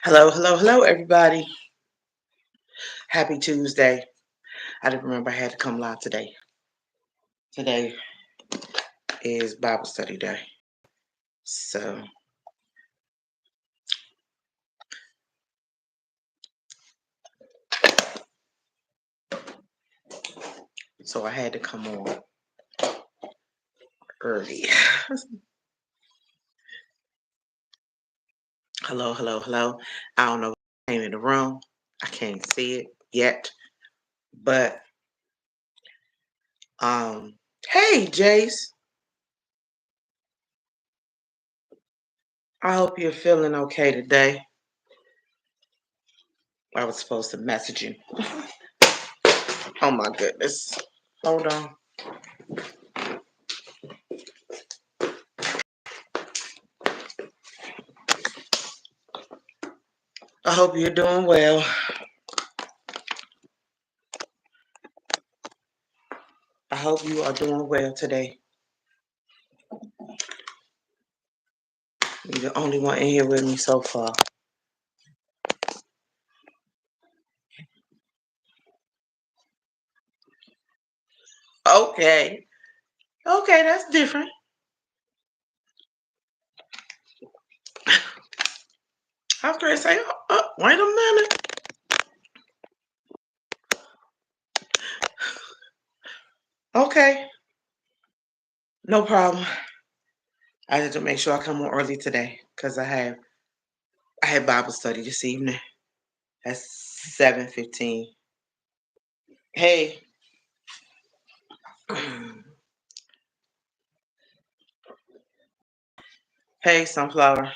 Hello, hello, hello, everybody. Happy Tuesday. I didn't remember I had to come live today. Today is Bible study day. So, so I had to come on early. Hello, hello, hello. I don't know who came in the room. I can't see it yet. But hey Jace. I hope you're feeling okay today. I was supposed to message you. Oh my goodness. Hold on. I hope you're doing well. I hope you are doing well today. You're the only one in here with me so far. Okay. Okay, that's different. I was going to say, wait a minute. Okay, no problem. I had to make sure I come on early today because I had Bible study this evening at 7:15. Hey. Hey, Sunflower.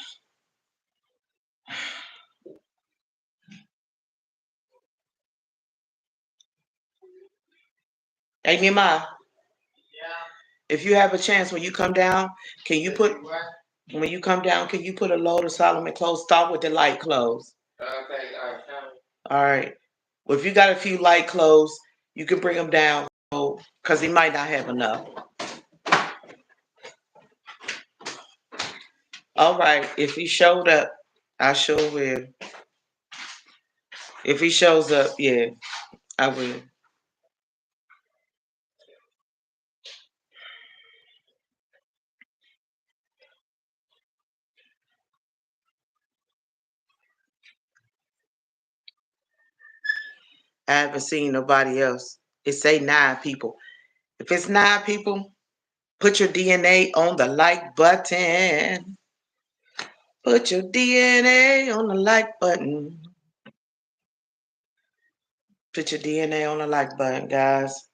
Hey, Mima. If you have a chance when you come down, can you put when you come down, can you put a load of Solomon clothes? Start with the light clothes. Okay, all right. Well, if you got a few light clothes, you can bring them down because he might not have enough. All right. If he showed up, I sure will. If he shows up, yeah, I will. I haven't seen nobody else. It say 9 people. If it's 9 people, put your DNA on the like button. Put your DNA on the like button. Put your DNA on the like button, guys.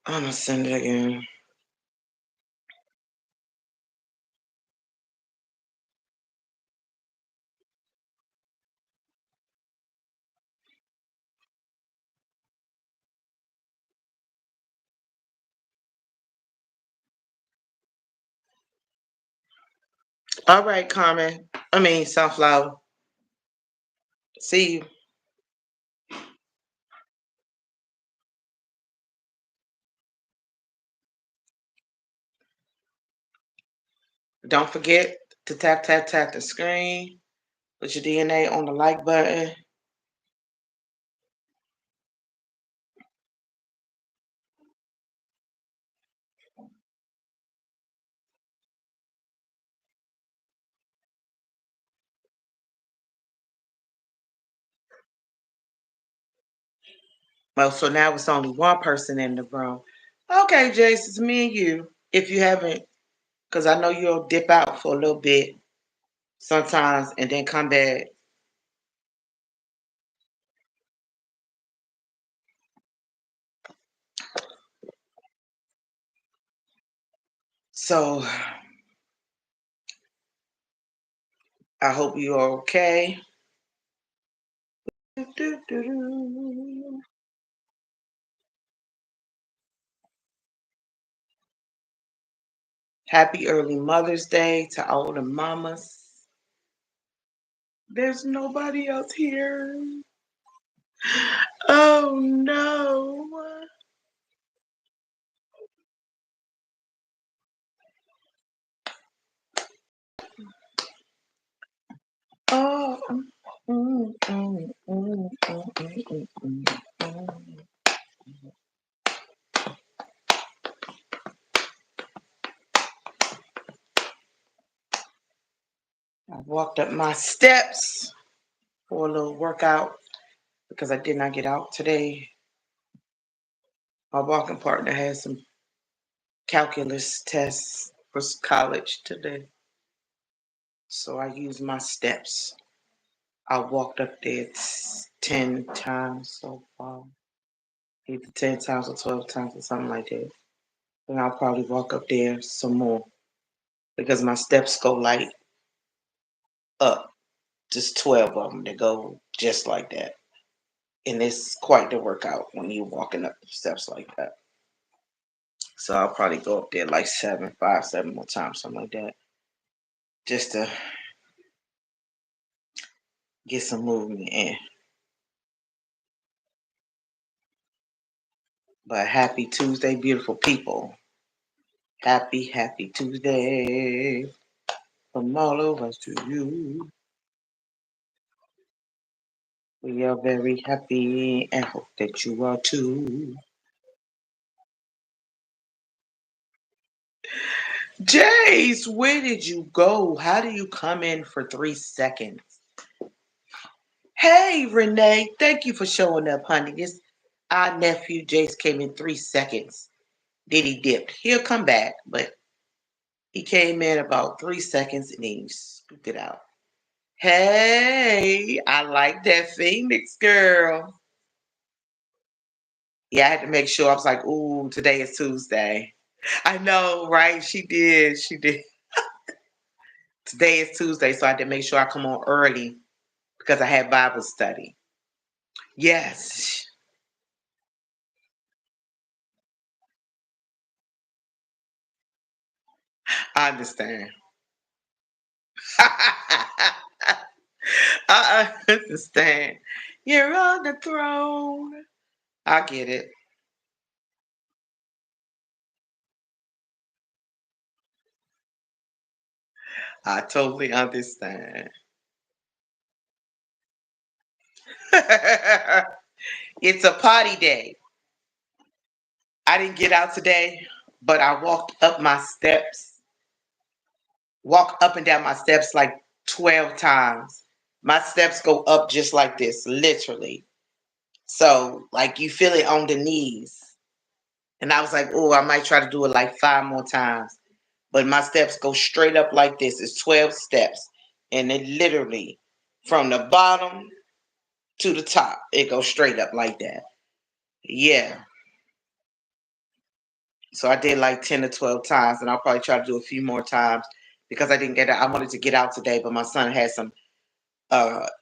I'm gonna send it again. All right, Carmen. Sunflower. See you. Don't forget to tap, tap, tap the screen. Put your DNA on the like button. Well, so now it's only one person in the room. Okay, Jace, it's me and you. If you haven't, because I know you'll dip out for a little bit sometimes and then come back. So I hope you're okay. Happy early Mother's Day to all the mamas. There's nobody else here. Oh no. walked up my steps for a little workout because I did not get out today. My walking partner had some calculus tests for college today. So I used my steps. I walked up there 10 times so far. Either 10 times or 12 times or something like that. And I'll probably walk up there some more because my steps go like up. Just 12 of them that go just like that. And it's quite the workout when you're walking up the steps like that. So I'll probably go up there like 7 more times, something like that. Just to get some movement in. But happy Tuesday, beautiful people. Happy Tuesday from all of us to you. We are very happy and hope that you are too. Jace, where did you go? How do you come in for 3 seconds? Hey, Renee, thank you for showing up, honey. This our nephew Jace came in 3 seconds. Then he dipped. He'll come back, but he came in about 3 seconds and then he scooped it out. Hey, I like that Phoenix girl. Yeah, I had to make sure. I was like, ooh, today is Tuesday. I know, right? She did. She did. Today is Tuesday, so I had to make sure I come on early because I had Bible study. Yes, I understand. I understand. You're on the throne. I get it. I totally understand. It's a potty day. I didn't get out today, but I walked up and down my steps like 12 times. My steps go up just like this, literally. So, like, you feel it on the knees. And I was like, oh, I might try to do it like 5 more times. But my steps go straight up like this. It's 12 steps. And it literally, from the bottom to the top, it goes straight up like that. Yeah. So I did like 10 to 12 times, and I'll probably try to do a few more times because I didn't get out. I wanted to get out today, but my son had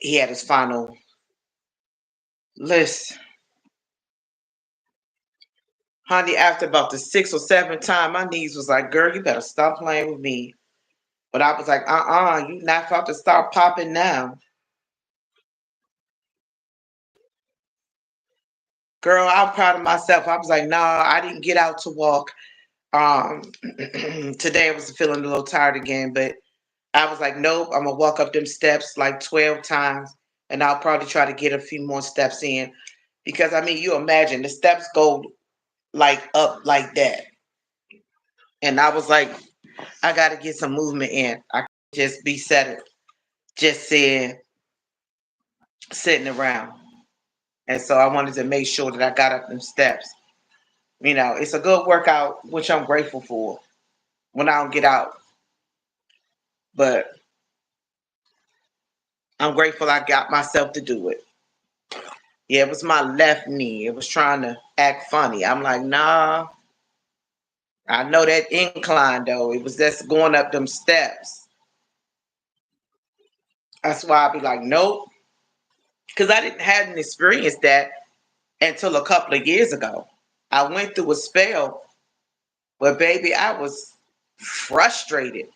he had his final list. Honey, after about the 6th or 7th time, my niece was like, girl, you better stop playing with me. But I was like, you not about to start popping now. Girl, I'm proud of myself. I was like, nah, I didn't get out to walk. Um, Today I was feeling a little tired again, but I was like, nope, I'm gonna walk up them steps like 12 times, and I'll probably try to get a few more steps in. Because I mean, you imagine the steps go like up like that. And I was like, I gotta get some movement in. I can't just be just sitting around. And so I wanted to make sure that I got up them steps. You know, it's a good workout, which I'm grateful for when I don't get out. But I'm grateful I got myself to do it. Yeah, it was my left knee. It was trying to act funny. I'm like, nah, I know that incline though. It was just going up them steps. That's why I'd be like, nope. Because I hadn't experienced that until a couple of years ago. I went through a spell where, baby, I was frustrated.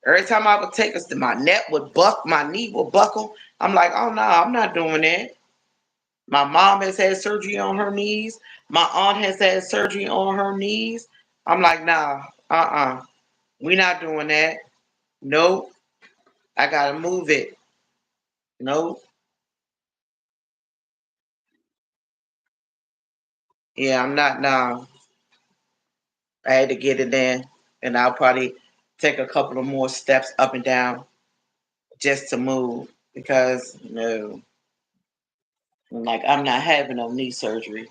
Every time I would take us to my my knee would buckle. I'm like, oh no, I'm not doing that. My mom has had surgery on her knees. My aunt has had surgery on her knees. I'm like, nah, we not doing that. Nope. I gotta move it. Nope. Yeah, I'm not now. I had to get it in, and I'll probably take a couple of more steps up and down just to move because no, like I'm not having no knee surgery.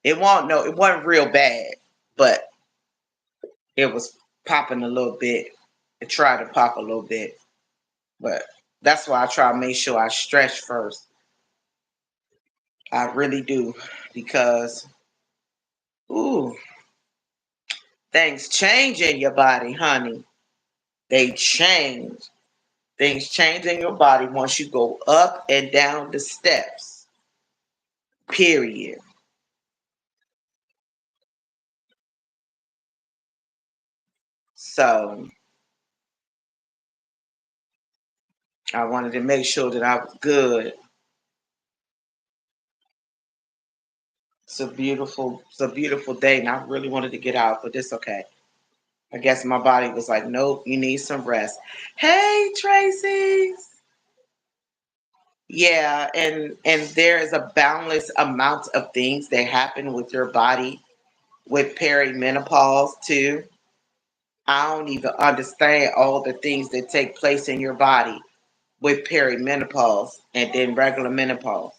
It wasn't real bad, but it was popping a little bit. It tried to pop a little bit, but that's why I try to make sure I stretch first. I really do because ooh, things change in your body, honey. They change. Things change in your body once you go up and down the steps. Period. So I wanted to make sure that I was good. It's a beautiful day, and I really wanted to get out, but it's okay. I guess my body was like, nope, you need some rest. Hey, Tracy. Yeah, and there is a boundless amount of things that happen with your body with perimenopause too. I don't even understand all the things that take place in your body with perimenopause and then regular menopause.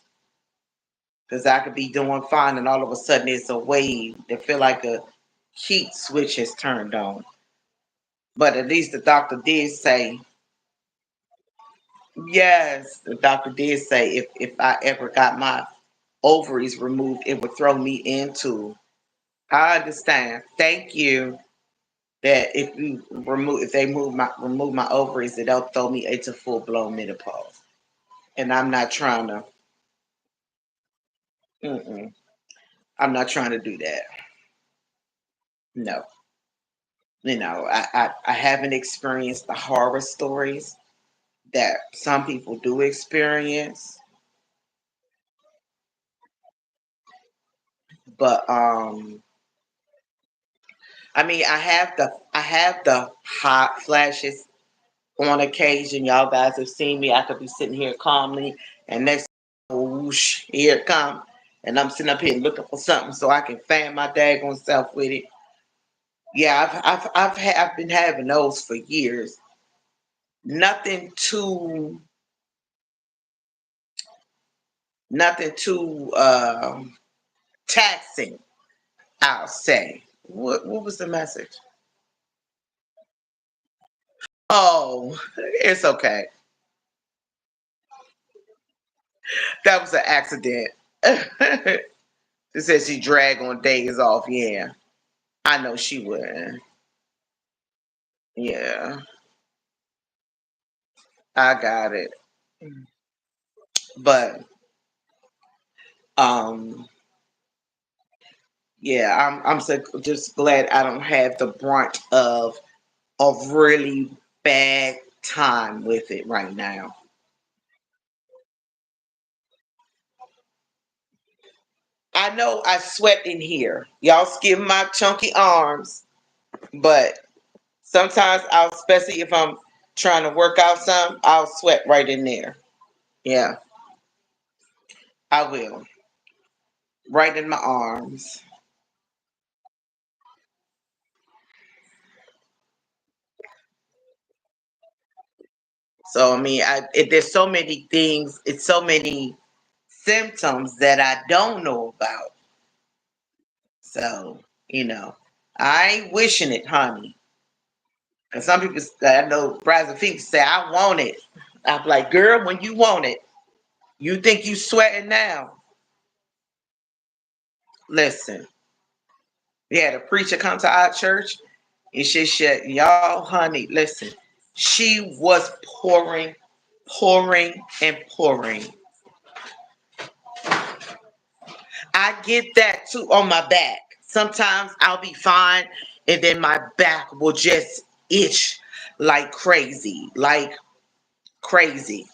Because I could be doing fine and all of a sudden it's a wave that feel like a heat switch has turned on. But at least the doctor did say, yes, the doctor did say if I ever got my ovaries removed, it would throw me into. I understand. Thank you. That if they remove my ovaries, they'll throw me into full blown menopause. And I'm not trying to. Mm-mm, I'm not trying to do that. No. I haven't experienced the horror stories that some people do experience, but I mean, I have the hot flashes on occasion. Y'all guys have seen me. I could be sitting here calmly, and next whoosh, here it come, and I'm sitting up here looking for something so I can fan my daggone self with it. Yeah, I've been having those for years. Nothing too nothing too taxing, I'll say. What was the message? Oh, it's okay. That was an accident. It says she drag on days off. Yeah, I know she would. Yeah, I got it. But um, yeah, I'm so just glad I don't have the brunt of a really bad time with it right now. I know I sweat in here. Y'all skip my chunky arms, but sometimes I'll, especially if I'm trying to work out some, I'll sweat right in there. Yeah, I will. Right in my arms. So I mean, there's so many things. It's so many symptoms that I don't know about. So I ain't wishing it, honey. And some people, I know, Brazil people say, "I want it." I'm like, "Girl, when you want it, you think you sweating now?" Listen, we had a preacher come to our church, and she said, "Y'all, honey, listen." She was pouring, pouring, and pouring. I get that too on my back. Sometimes I'll be fine, and then my back will just itch like crazy, like crazy.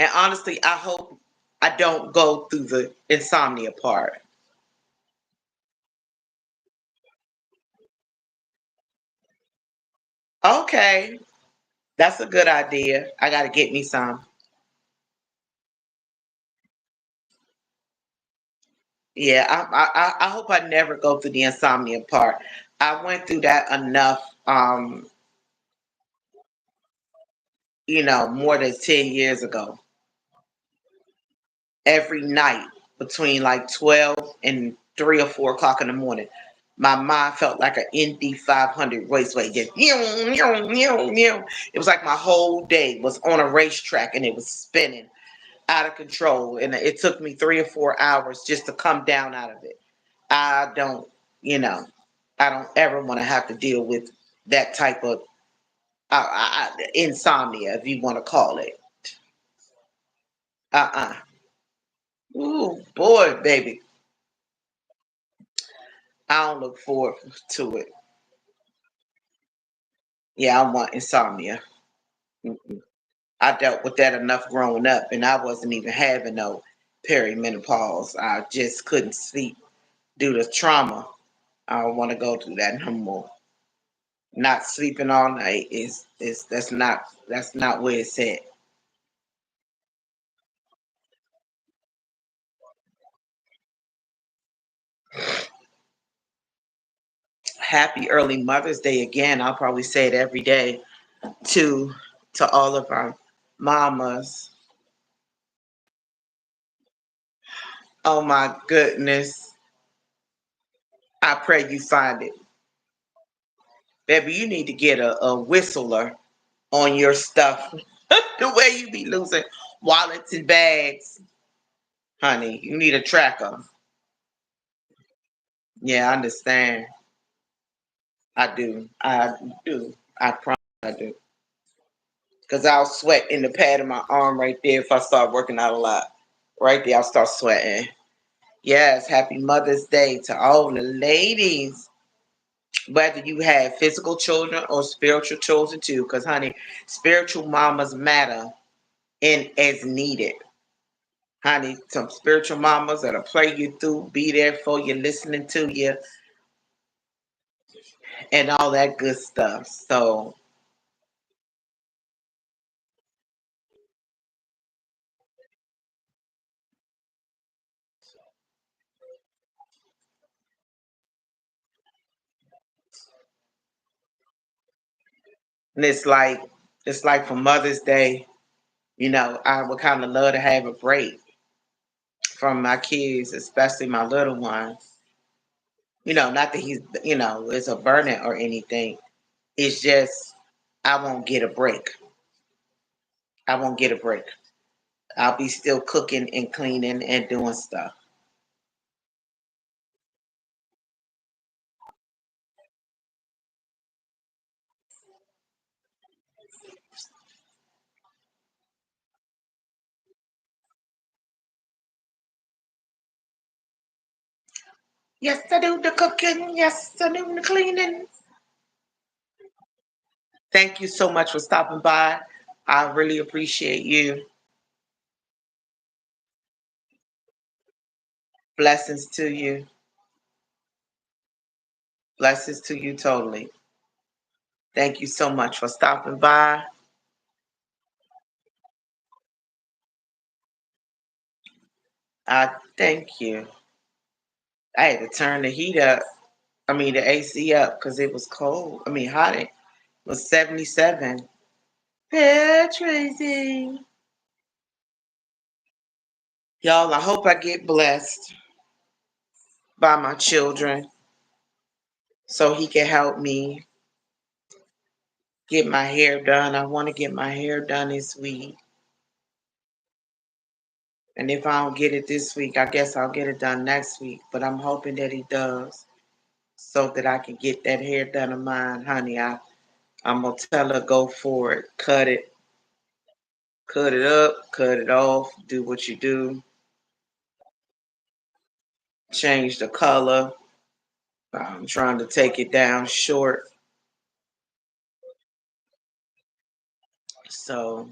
And honestly, I hope I don't go through the insomnia part. Okay, that's a good idea. I got to get me some. Yeah, I hope I never go through the insomnia part. I went through that enough, more than 10 years ago. Every night between like 12 and 3 or 4 o'clock in the morning, my mind felt like an Indy 500 raceway. Just, it was like my whole day was on a racetrack and it was spinning out of control. And it took me 3 or 4 hours just to come down out of it. I don't, you know, I don't ever want to have to deal with that type of insomnia, if you want to call it. Uh-uh. Ooh, boy, baby. I don't look forward to it. Yeah, I want insomnia. Mm-mm. I dealt with that enough growing up, and I wasn't even having no perimenopause. I just couldn't sleep due to trauma. I don't want to go through that no more. Not sleeping all night is that's not where it's at. Happy early Mother's Day again. I'll probably say it every day to all of our mamas. Oh my goodness. I pray you find it. Baby, you need to get a whistler on your stuff. The way you be losing wallets and bags, honey. You need a tracker. Yeah, I understand. I do. I do. I promise I do. Because I'll sweat in the pad of my arm right there if I start working out a lot. Right there, I'll start sweating. Yes, happy Mother's Day to all the ladies. Whether you have physical children or spiritual children too, because honey, spiritual mamas matter and as needed. Honey, some spiritual mamas that'll pray you through, be there for you, listening to you, and all that good stuff. So and it's like for Mother's Day, I would kind of love to have a break from my kids, especially my little ones. Not that it's a burden or anything. It's just I won't get a break. I won't get a break. I'll be still cooking and cleaning and doing stuff. Yes, I do the cooking. Yes, I do the cleaning. Thank you so much for stopping by. I really appreciate you. Blessings to you. Blessings to you totally. Thank you so much for stopping by. I thank you. I had to turn the heat up. I mean, the AC up because it was cold. I mean, hot. It was 77. Yeah, Tracy. Y'all, I hope I get blessed by my children so he can help me get my hair done. I want to get my hair done this week. And if I don't get it this week, I guess I'll get it done next week. But I'm hoping that he does so that I can get that hair done of mine. Honey, I'm going to tell her go for it. Cut it up, cut it off, do what you do. Change the color. I'm trying to take it down short. So,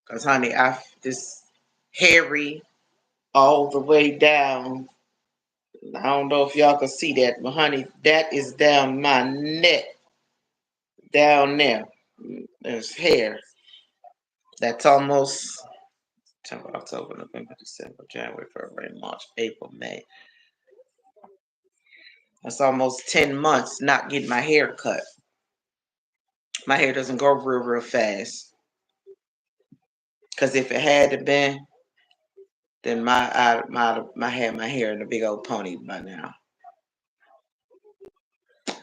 because honey, this hairy all the way down. I don't know if y'all can see that, but honey, that is down my neck, down there. There's hair that's almost September, October, November, December, January, February, March, April, May. That's almost 10 months not getting my hair cut. My hair doesn't grow real fast. Because if it had been, then my hair in a big old pony by now.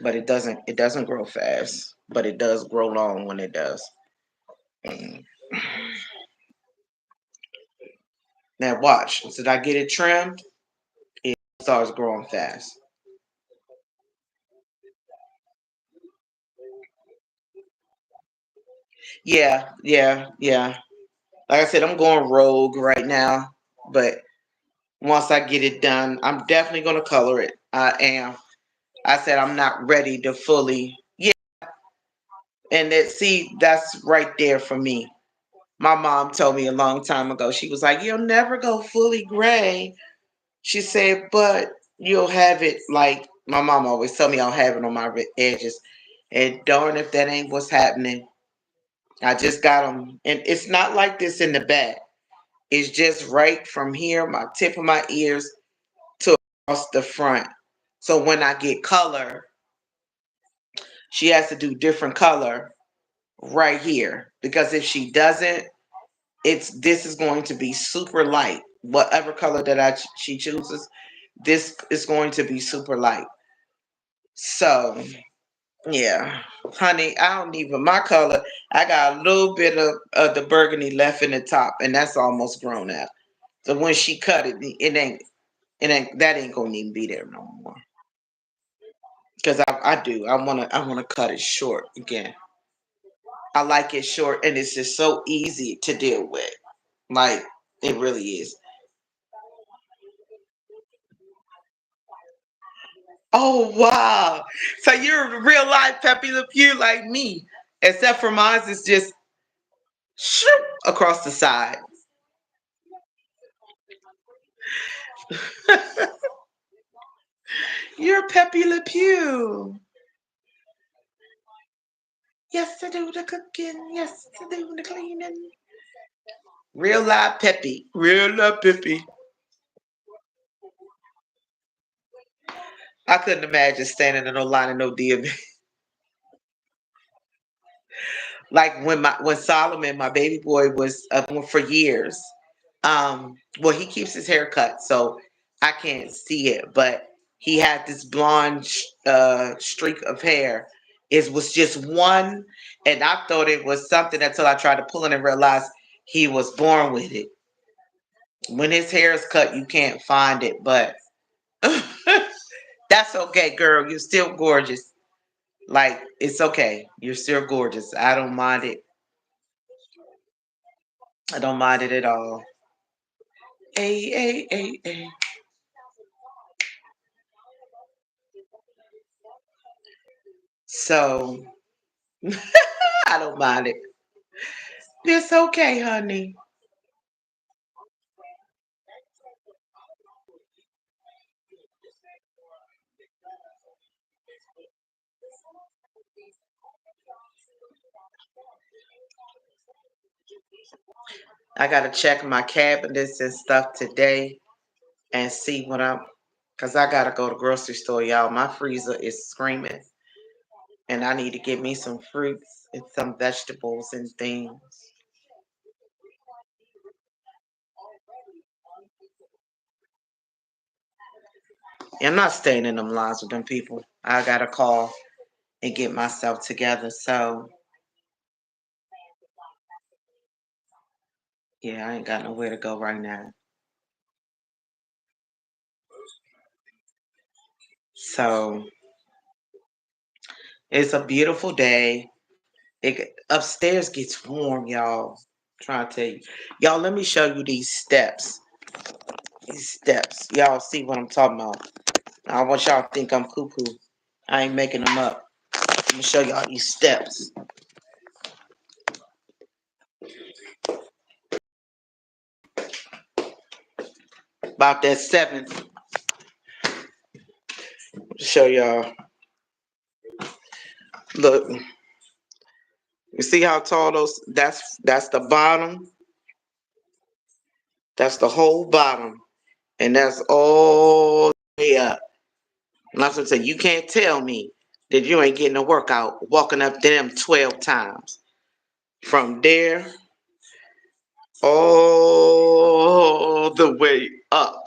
But it doesn't grow fast. But it does grow long when it does. Now watch. Did I get it trimmed? It starts growing fast. Yeah. Like I said, I'm going rogue right now. But once I get it done, I'm definitely gonna color it. I am. I said I'm not ready to fully. Yeah. And that's right there for me. My mom told me a long time ago, she was like, "You'll never go fully gray." She said, "But you'll have it like," my mom always told me I'll have it on my edges. And darn if that ain't what's happening. I just got them. And it's not like this in the back. It's just right from here, my tip of my ears to across the front. So when I get color, she has to do different color right here. Because if she doesn't, this is going to be super light. Whatever color that she chooses, this is going to be super light. So yeah, honey, I don't even my color. I got a little bit of the burgundy left in the top, and that's almost grown out. So when she cut it, that ain't gonna even be there no more. Cause I wanna cut it short again. I like it short, and it's just so easy to deal with. Like it really is. Oh wow! So you're a real life Pepe Le Pew like me, except for mine is just shoop across the side. You're Pepe Le Pew. Yes, I do the cooking. Yes, I do the cleaning. Real life Pepe. Real life Pepe. I couldn't imagine standing in no line and no DMV. Like when Solomon, my baby boy, was for years. Well, he keeps his hair cut, so I can't see it, but he had this blonde streak of hair. It was just one, and I thought it was something until I tried to pull it and realized he was born with it. When his hair is cut, you can't find it, but that's okay, girl. You're still gorgeous. Like it's okay. You're still gorgeous. I don't mind it. I don't mind it at all. A. So I don't mind it. It's okay, honey. I gotta check my cabinets and stuff today and see what cause I gotta go to grocery store, y'all. My freezer is screaming, and I need to get me some fruits and some vegetables and things. I'm not staying in them lines with them people. I gotta call and get myself together. So yeah, I ain't got nowhere to go right now. So it's a beautiful day. Upstairs gets warm, y'all. I'm trying to tell you, y'all. Let me show you these steps. These steps, y'all see what I'm talking about. I want y'all to think I'm cuckoo. I ain't making them up. I'm gonna show y'all these steps. About that seventh. Show y'all. Look, you see how tall those? That's the bottom. That's the whole bottom. And that's all the way up. And that's what I'm saying. You can't tell me that you ain't getting a workout walking up them 12 times. From there all the way up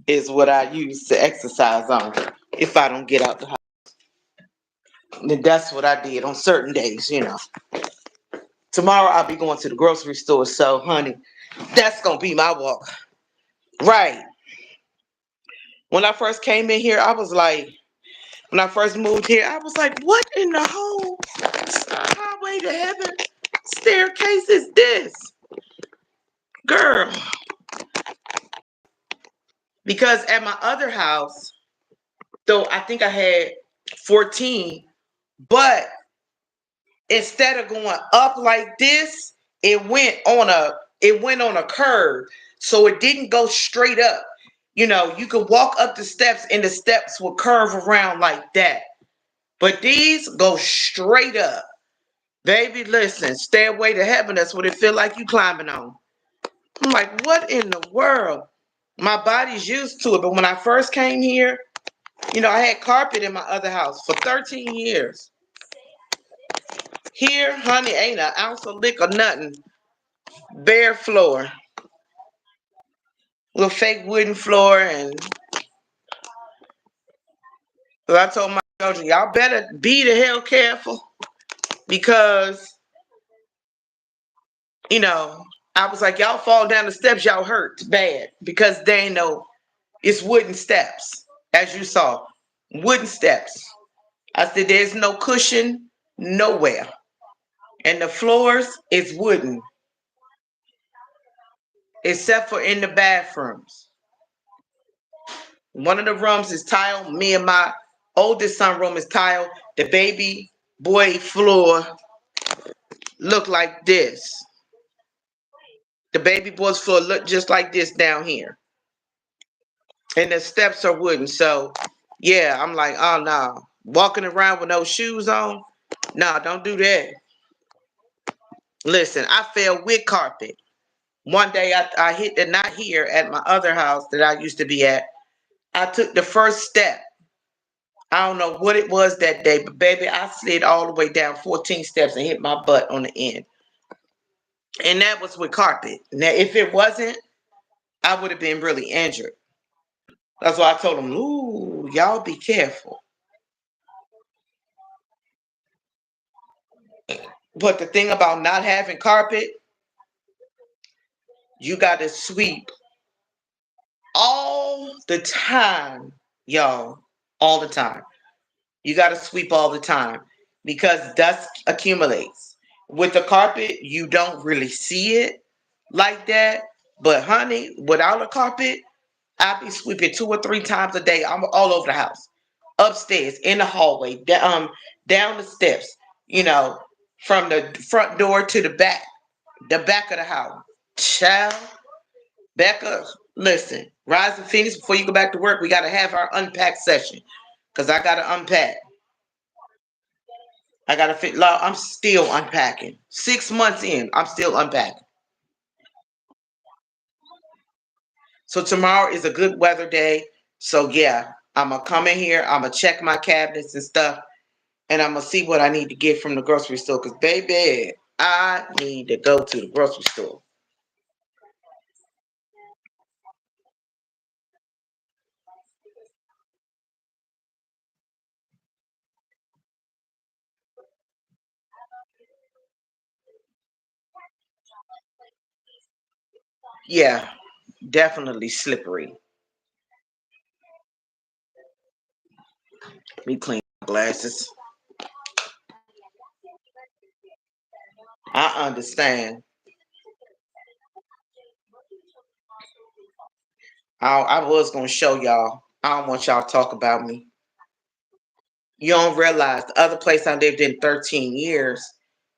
is what I use to exercise on if I don't get out the house. And that's what I did on certain days. Tomorrow I'll be going to the grocery store, so honey, that's gonna be my walk. Right. When I first came in here, I was like, when I first moved here, I was like, what in the whole highway to heaven staircase is this? Girl. Because at my other house, though I think I had 14, but instead of going up like this, it went on a curve. So it didn't go straight up. You could walk up the steps and the steps would curve around like that. But these go straight up. Baby, listen, stairway to heaven, that's what it feel like you climbing on. I'm like, what in the world? My body's used to it, but when I first came here, I had carpet in my other house for 13 years. Here, honey, ain't an ounce of lick or nothing. Bare floor. Little fake wooden floor. And so I told my children, y'all better be the hell careful because, I was like, y'all fall down the steps, y'all hurt bad because they ain't no, it's wooden steps, as you saw. Wooden steps. I said, there's no cushion nowhere. And the floors is wooden, except for in the bathrooms. One of the rooms is tile. Me and my oldest son room is tile. The baby boy floor look like this. The baby boy's floor look just like this down here. And the steps are wooden. So, yeah, I'm like, oh, no. Walking around with no shoes on? No, don't do that. Listen, I fell with carpet. One day I hit the, not here at my other house that I used to be at. I took the first step. I don't know what it was that day, but baby, I slid all the way down 14 steps and hit my butt on the end. And that was with carpet. Now, if it wasn't, I would have been really injured. That's why I told them, ooh, y'all be careful. But the thing about not having carpet, you got to sweep all the time, y'all. All the time. You got to sweep all the time because dust accumulates. With the carpet, you don't really see it like that. But honey, without a carpet, I be sweeping 2 or 3 times a day. I'm all over the house, upstairs, in the hallway, down the steps. You know, from the front door to the back of the house. Child, back up. Listen, Rise and Phoenix. Before you go back to work, we got to have our unpack session because I got to unpack. I got to fit. I'm still unpacking. 6 months in, I'm still unpacking. So tomorrow is a good weather day. So yeah, I'm gonna come in here. I'm gonna check my cabinets and stuff, and I'm gonna see what I need to get from the grocery store. Cause baby, I need to go to the grocery store. Yeah, definitely slippery. Let me clean my glasses. I understand. I was gonna show y'all. I don't want y'all to talk about me. You don't realize the other place I lived in 13 years,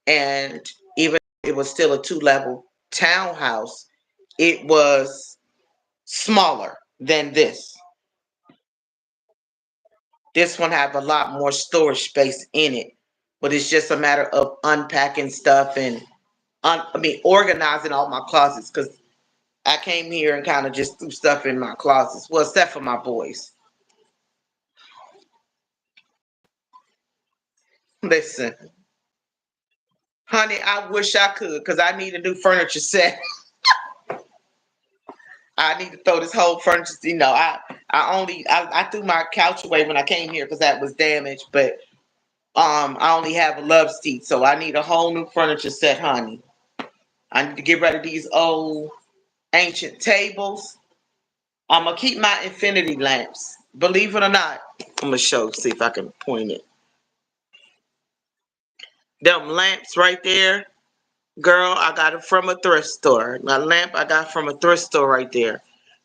and even it was still a 2 level townhouse, it was smaller than this. This one have a lot more storage space in it, but it's just a matter of unpacking stuff and organizing all my closets because I came here and kind of just threw stuff in my closets. Well, except for my boys. Listen, honey, I wish I could because I need a new furniture set. I need to throw this whole furniture. I threw my couch away when I came here because that was damaged. But I only have a love seat, so I need a whole new furniture set, honey. I need to get rid of these old ancient tables. I'm gonna keep my infinity lamps. Believe it or not, I'm gonna see if I can point it. Them lamps right there, girl, I got it from a thrift store. My lamp I got from a thrift store right there.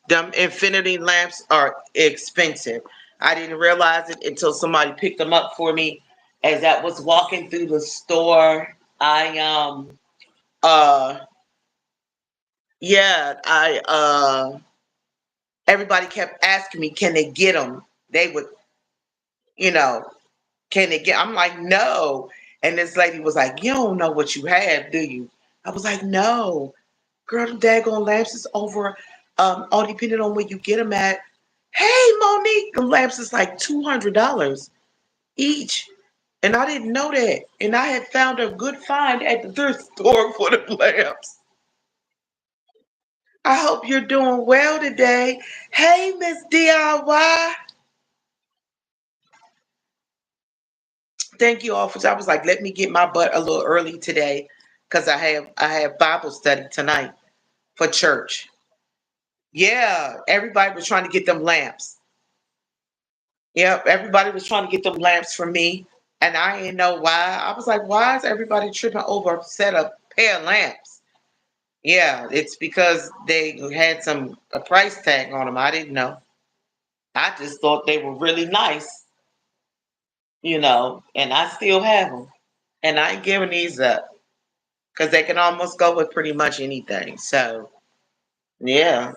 Them infinity lamps are expensive. I didn't realize it until somebody picked them up for me as I was walking through the store. Uh yeah, everybody kept asking me, can they get them? They would, you know, can they get? I'm like, no. And this lady was like, you don't know what you have, do you? I was like, no. Girl, them daggone lamps is over, all depending on where you get them at. Hey, Monique, the lamps is like $200 each. And I didn't know that. And I had found a good find at the thrift store for the lamps. I hope you're doing well today. Hey, Miss DIY. Thank you, officer. I was like, let me get my butt a little early today because I have Bible study tonight for church. Yeah, everybody was trying to get them lamps. Yep, everybody was trying to get them lamps for me, and I didn't know why. I was like, why is everybody tripping over a set of pair of lamps? Yeah, it's because they had a price tag on them. I didn't know. I just thought they were really nice, and I still have them, and I ain't giving these up because they can almost go with pretty much anything. So yeah,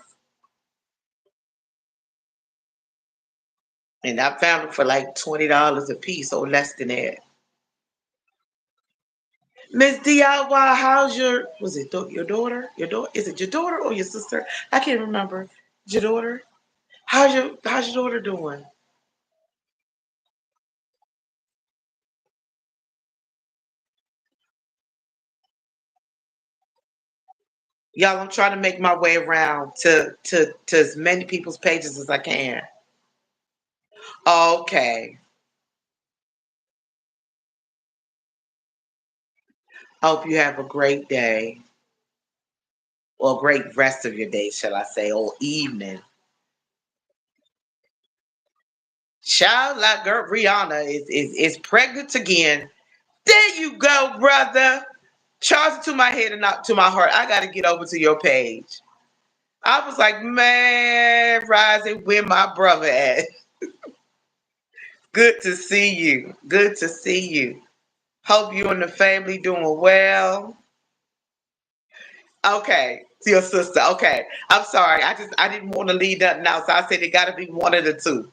and I found them for like $20 a piece or less than that. Miss DIY, how's your daughter? Your daughter, is it your daughter or your sister? I can't remember. Your daughter? How's your daughter doing? Y'all, I'm trying to make my way around to as many people's pages as I can. Okay. Hope you have a great day. Or a great rest of your day, shall I say, or evening. Child like girl Rihanna is pregnant again. There you go, brother. Charge it to my head and not to my heart. I got to get over to your page. I was like, man, Rising, where my brother at? Good to see you. Good to see you. Hope you and the family doing well. Okay, to your sister. Okay, I'm sorry. I didn't want to leave nothing out, so I said it got to be one of the two.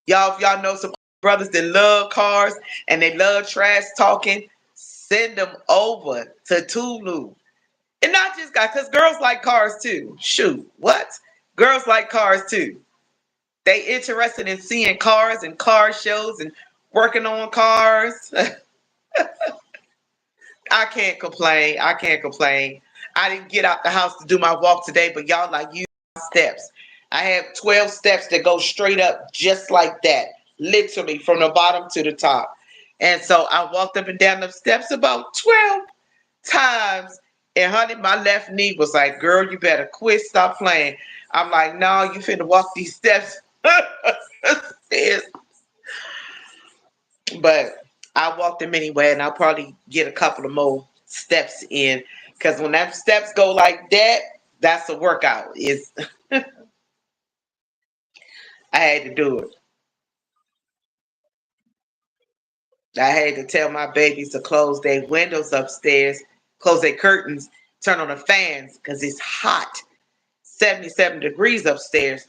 Y'all, if y'all know some brothers that love cars and they love trash talking, send them over to Tulu. And not just guys, because girls like cars too. Shoot, what? Girls like cars too. They interested in seeing cars and car shows and working on cars. I can't complain. I can't complain. I didn't get out the house to do my walk today, but y'all like you steps. I have 12 steps that go straight up just like that, literally from the bottom to the top. And so I walked up and down the steps about 12 times. And honey, my left knee was like, girl, you better quit, stop playing. I'm like, no, you finna walk these steps. But I walked them anyway, and I'll probably get a couple of more steps in. Because when them steps go like that, that's a workout. I had to do it. I had to tell my babies to close their windows upstairs, close their curtains, turn on the fans, because it's hot. 77 degrees upstairs.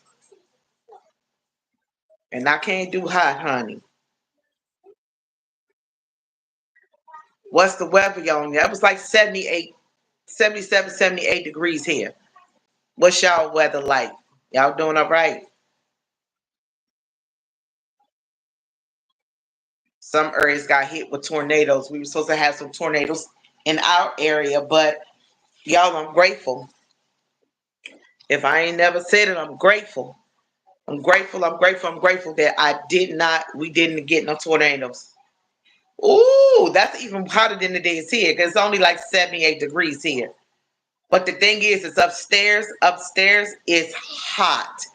And I can't do hot, honey. What's the weather on? That was like 78, 77, 78 degrees here. What's y'all weather like? Y'all doing all right? Some areas got hit with tornadoes. We were supposed to have some tornadoes in our area, but y'all, I'm grateful. If I ain't never said it, I'm grateful. I'm grateful. I'm grateful. I'm grateful that we didn't get no tornadoes. Ooh, that's even hotter than it is here because it's only like 78 degrees here. But the thing is, it's upstairs. Upstairs is hot.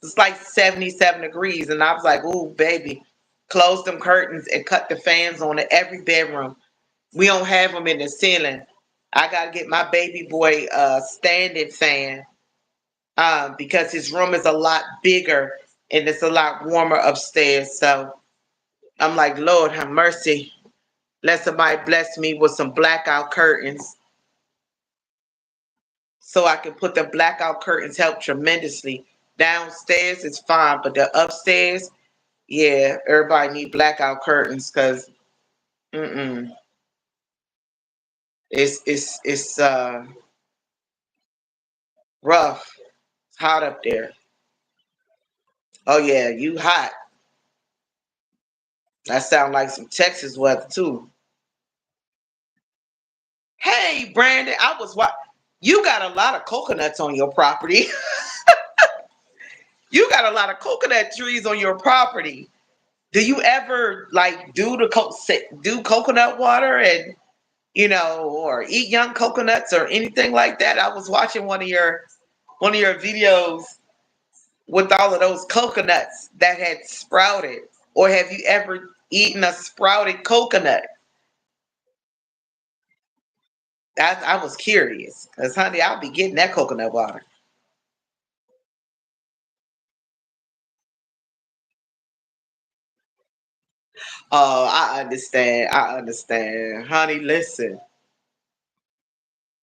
It's like 77 degrees. And I was like, ooh, baby, close them curtains and cut the fans on in every bedroom. We don't have them in the ceiling. I got to get my baby boy a standing fan because his room is a lot bigger and it's a lot warmer upstairs. So I'm like, Lord, have mercy. Let somebody bless me with some blackout curtains so I can put the blackout curtains help tremendously. Downstairs is fine, but the upstairs, yeah, everybody need blackout curtains because it's rough. It's hot up there. Oh yeah, you hot. That sound like some Texas weather too. Hey, Brandon, you got a lot of coconuts on your property. You got a lot of coconut trees on your property. Do you ever like do coconut water and or eat young coconuts or anything like that? I was watching one of your videos with all of those coconuts that had sprouted. Or have you ever eaten a sprouted coconut? I was curious because, honey, I'll be getting that coconut water. Oh, I understand. I understand. Honey, listen.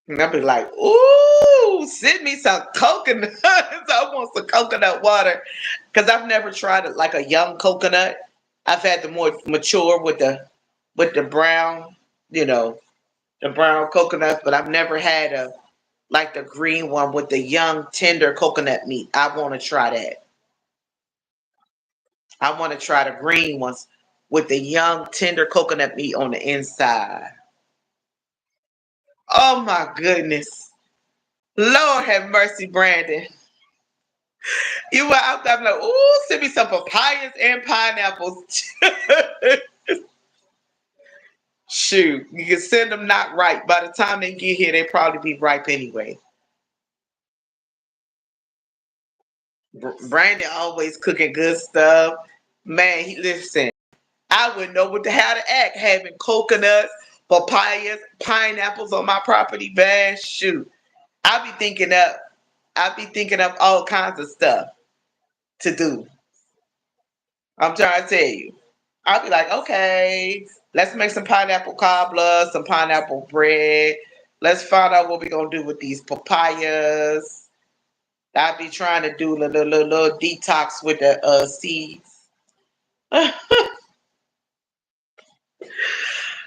And I'll be like, ooh, send me some coconut. I want some coconut water. Because I've never tried it like a young coconut. I've had the more mature with the brown, you know, the brown coconut, but I've never had like the green one with the young tender coconut meat. I want to try that. I want to try the green ones with the young tender coconut meat on the inside. Oh my goodness. Lord have mercy, Brandon. You were out there like, ooh, send me some papayas and pineapples. Shoot, you can send them not ripe. By the time they get here, they probably be ripe anyway. Brandon always cooking good stuff. Man, listen, I wouldn't know how to act having coconuts, papayas, pineapples on my property. Man, shoot, I be thinking up, I be thinking up all kinds of stuff to do. I'm trying to tell you. I'll be like, okay, let's make some pineapple cobbler, some pineapple bread. Let's find out what we're gonna do with these papayas. I'll be trying to do a little detox with the seeds.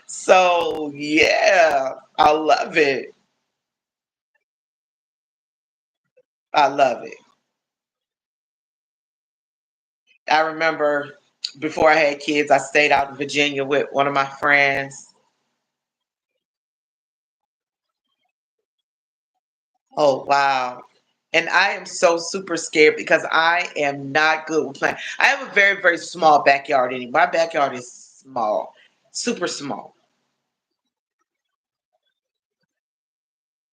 So yeah, I love it. I love it. I remember before I had kids, I stayed out in Virginia with one of my friends. Oh wow. And I am so super scared because I am not good with plants. I have a very, very small backyard anyway. My backyard is small, super small.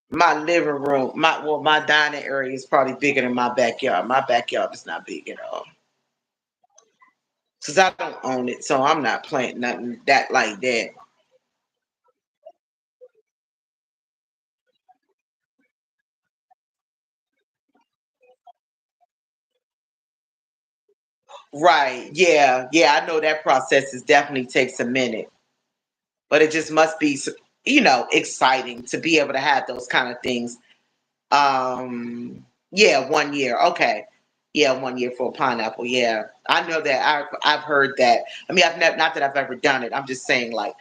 My living room, my dining area is probably bigger than my backyard. My backyard is not big at all. Since I don't own it, so I'm not planting nothing that like that. Right. Yeah. Yeah. I know that process is definitely takes a minute, but it just must be, exciting to be able to have those kind of things. Yeah, 1 year. Okay. Yeah, 1 year for a pineapple. Yeah. I know that I've heard that. I mean, I've never, not that I've ever done it. I'm just saying like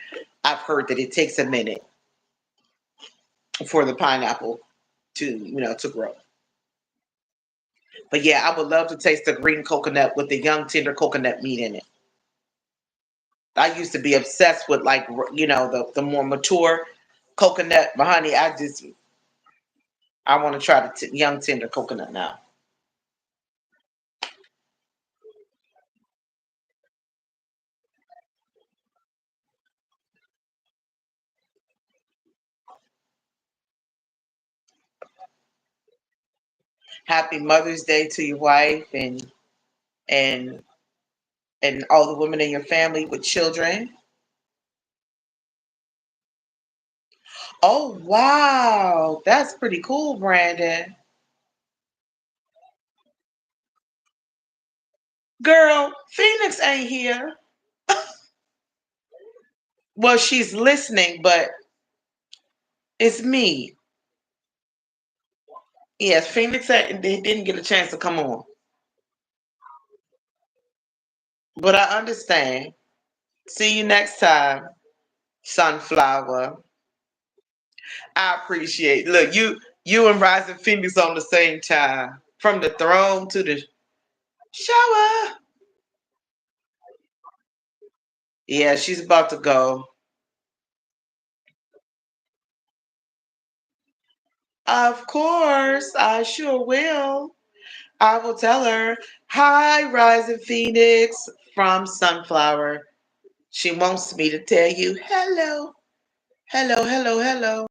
I've heard that it takes a minute for the pineapple to grow. But yeah, I would love to taste the green coconut with the young tender coconut meat in it. I used to be obsessed with like the more mature coconut, but honey, I want to try the young tender coconut now. Happy Mother's Day to your wife and and all the women in your family with children. Oh wow, that's pretty cool, Brandon. Girl, Phoenix ain't here. Well, she's listening, but it's me. Yes, Phoenix they didn't get a chance to come on, but I understand. See you next time, Sunflower. I appreciate. Look, you and Rising Phoenix on the same time, from the throne to the shower. Yeah, she's about to go. Of course, I sure will. I will tell her, hi, Rising Phoenix from Sunflower. She wants me to tell you hello, hello, hello, hello.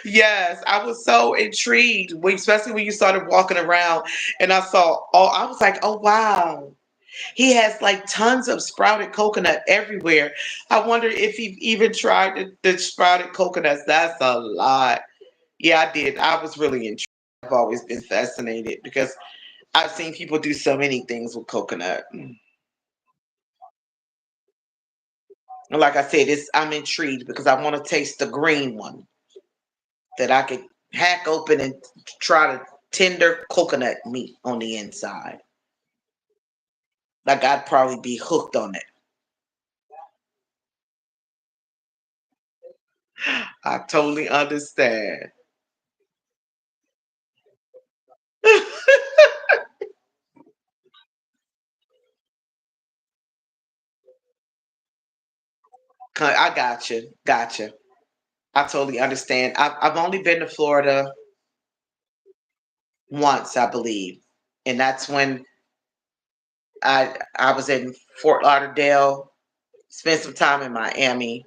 Yes, I was so intrigued, especially when you started walking around and I was like, oh, wow. He has like tons of sprouted coconut everywhere. I wonder if he even tried the sprouted coconuts. That's a lot. Yeah, I did. I was really intrigued. I've always been fascinated because I've seen people do so many things with coconut. And like I said, I'm intrigued because I want to taste the green one that I could hack open and try the tender coconut meat on the inside. Like I'd probably be hooked on it. I totally understand. I got you. Gotcha. I totally understand. I've only been to Florida once, I believe. And that's when I was in Fort Lauderdale, spent some time in Miami,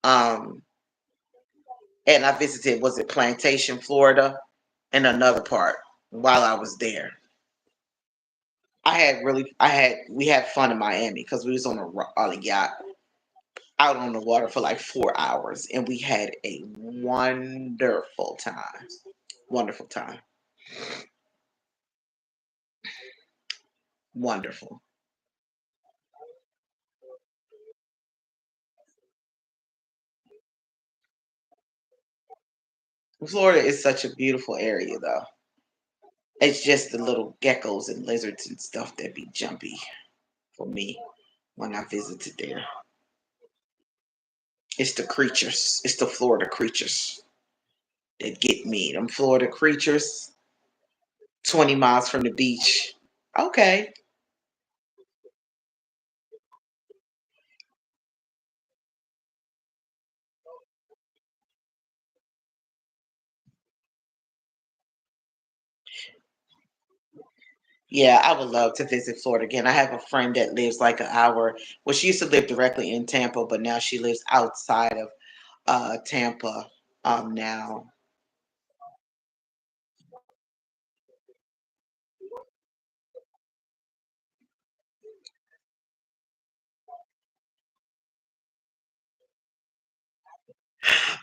um, and I visited, was it Plantation, Florida, and another part while I was there. We had fun in Miami because we was on a yacht out on the water for like 4 hours, and we had a wonderful time. Wonderful time. Wonderful. Florida is such a beautiful area, though. It's just the little geckos and lizards and stuff that be jumpy for me when I visited there. It's the creatures. It's the Florida creatures that get me. Them Florida creatures, 20 miles from the beach. Okay. Yeah, I would love to visit Florida again. I have a friend that lives like an hour. Well, she used to live directly in Tampa, but now she lives outside of Tampa now.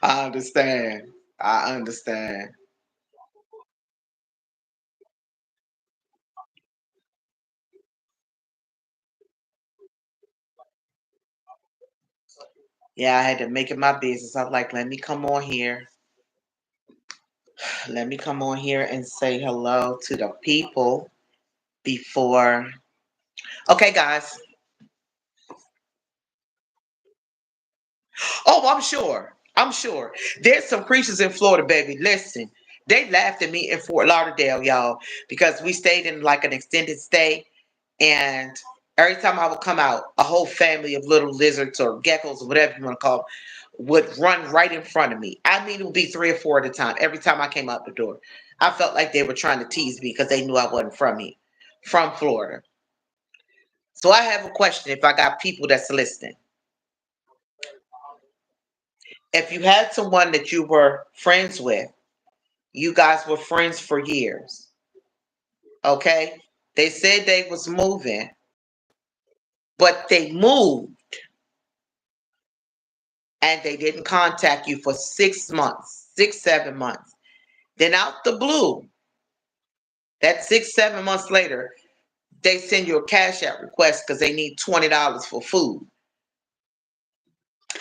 I understand. I understand. Yeah, I had to make it my business. I was like, let me come on here. Let me come on here and say hello to the people. before. Okay, guys. Oh, I'm sure. I'm sure. There's some creatures in Florida, baby. Listen, they laughed at me in Fort Lauderdale, y'all, because we stayed in like an extended stay. And every time I would come out, a whole family of little lizards or geckos or whatever you want to call them would run right in front of me. I mean, it would be 3 or 4 at a time every time I came out the door. I felt like they were trying to tease me because they knew I wasn't from Florida. So I have a question if I got people that's listening. If you had someone that you were friends with, you guys were friends for years, okay? They said they was moving, but they moved and they didn't contact you for 6 months, 6, 7 months. Then out the blue, that 6, 7 months later, they send you a cash out request because they need $20 for food.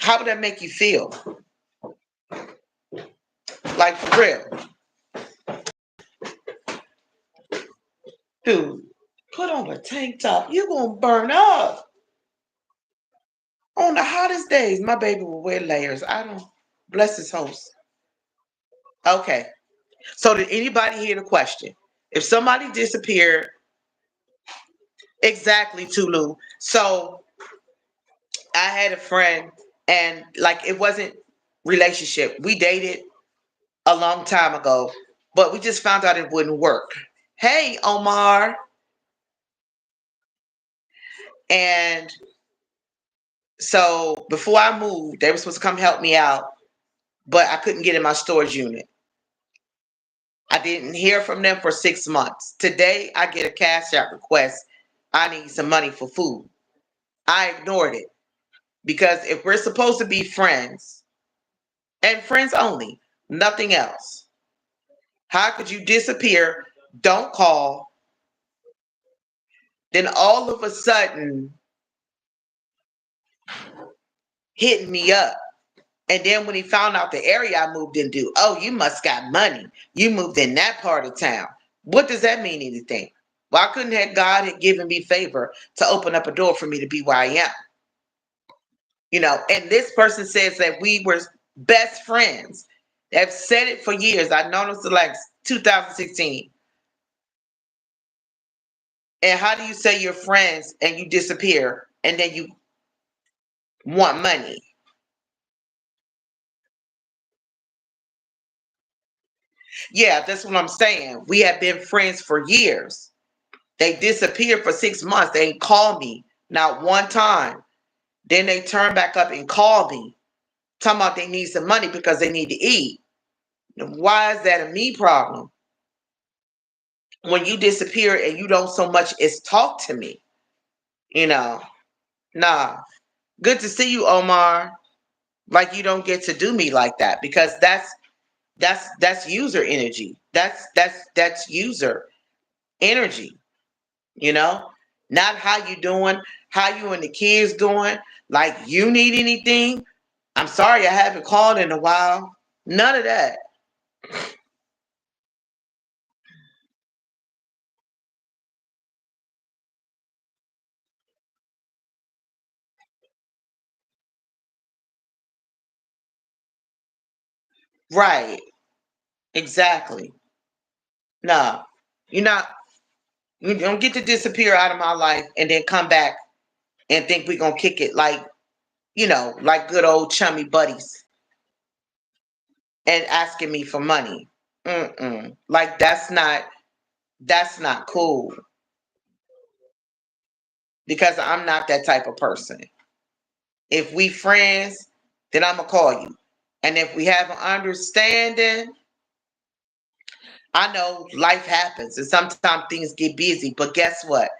How would that make you feel? Like for real. Dude, put on a tank top. You're going to burn up. On the hottest days, my baby will wear layers. I don't, bless his host. Okay. So did anybody hear the question? If somebody disappeared, exactly, Tulu. So I had a friend and like it wasn't relationship. We dated a long time ago, but we just found out it wouldn't work. Hey, Omar. And so before I moved, they were supposed to come help me out, but I couldn't get in my storage unit. I didn't hear from them for 6 months. Today, I get a cash out request. I need some money for food. I ignored it because if we're supposed to be friends and friends only, nothing else, how could you disappear, don't call, then all of a sudden hit me up? And then when he found out the area I moved into, oh, you must got money. You moved in that part of town. What does that mean anything? Why couldn't have God had given me favor to open up a door for me to be where I am? You know, and this person says that we were best friends. They've said it for years. I've known them since like 2016. And how do you say you're friends and you disappear and then you want money? Yeah, that's what I'm saying. We have been friends for years. They disappeared for 6 months. They ain't called me not one time. Then they turn back up and call me, talking about they need some money because they need to eat. Why is that a me problem? When you disappear and you don't so much as talk to me, you know, nah. Good to see you, Omar. Like you don't get to do me like that because that's user energy. That's user energy, you know? Not how you doing, how you and the kids doing. Like you need anything? I'm sorry I haven't called in a while. None of that. Right. Exactly. No. You're not you don't get to disappear out of my life and then come back and think we're gonna kick it like, like good old chummy buddies and asking me for money. Mm-mm. Like that's not cool because I'm not that type of person. If we friends, then I'm gonna call you. And if we have an understanding, I know life happens and sometimes things get busy, but guess what?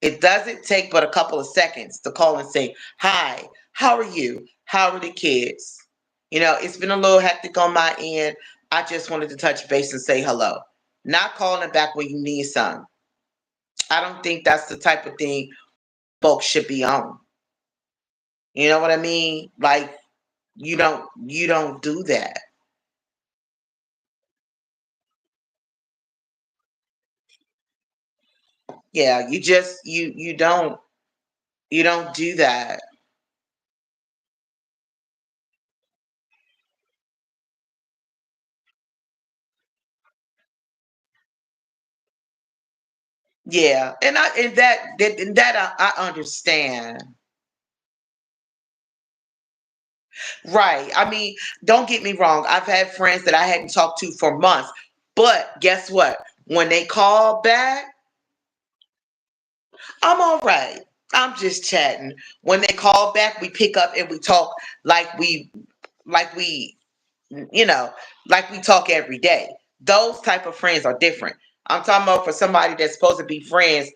It doesn't take but a couple of seconds to call and say, hi, how are you? How are the kids? It's been a little hectic on my end. I just wanted to touch base and say hello. Not calling back when you need some. I don't think that's the type of thing folks should be on. You know what I mean? Like you don't do that. Yeah, you just you don't do that. Yeah, and that I understand. Right. I mean, don't get me wrong. I've had friends that I hadn't talked to for months, but guess what? When they call back, I'm all right. I'm just chatting. When they call back, we pick up and we talk like we you know, like we talk every day. Those type of friends are different. I'm talking about for somebody that's supposed to be friends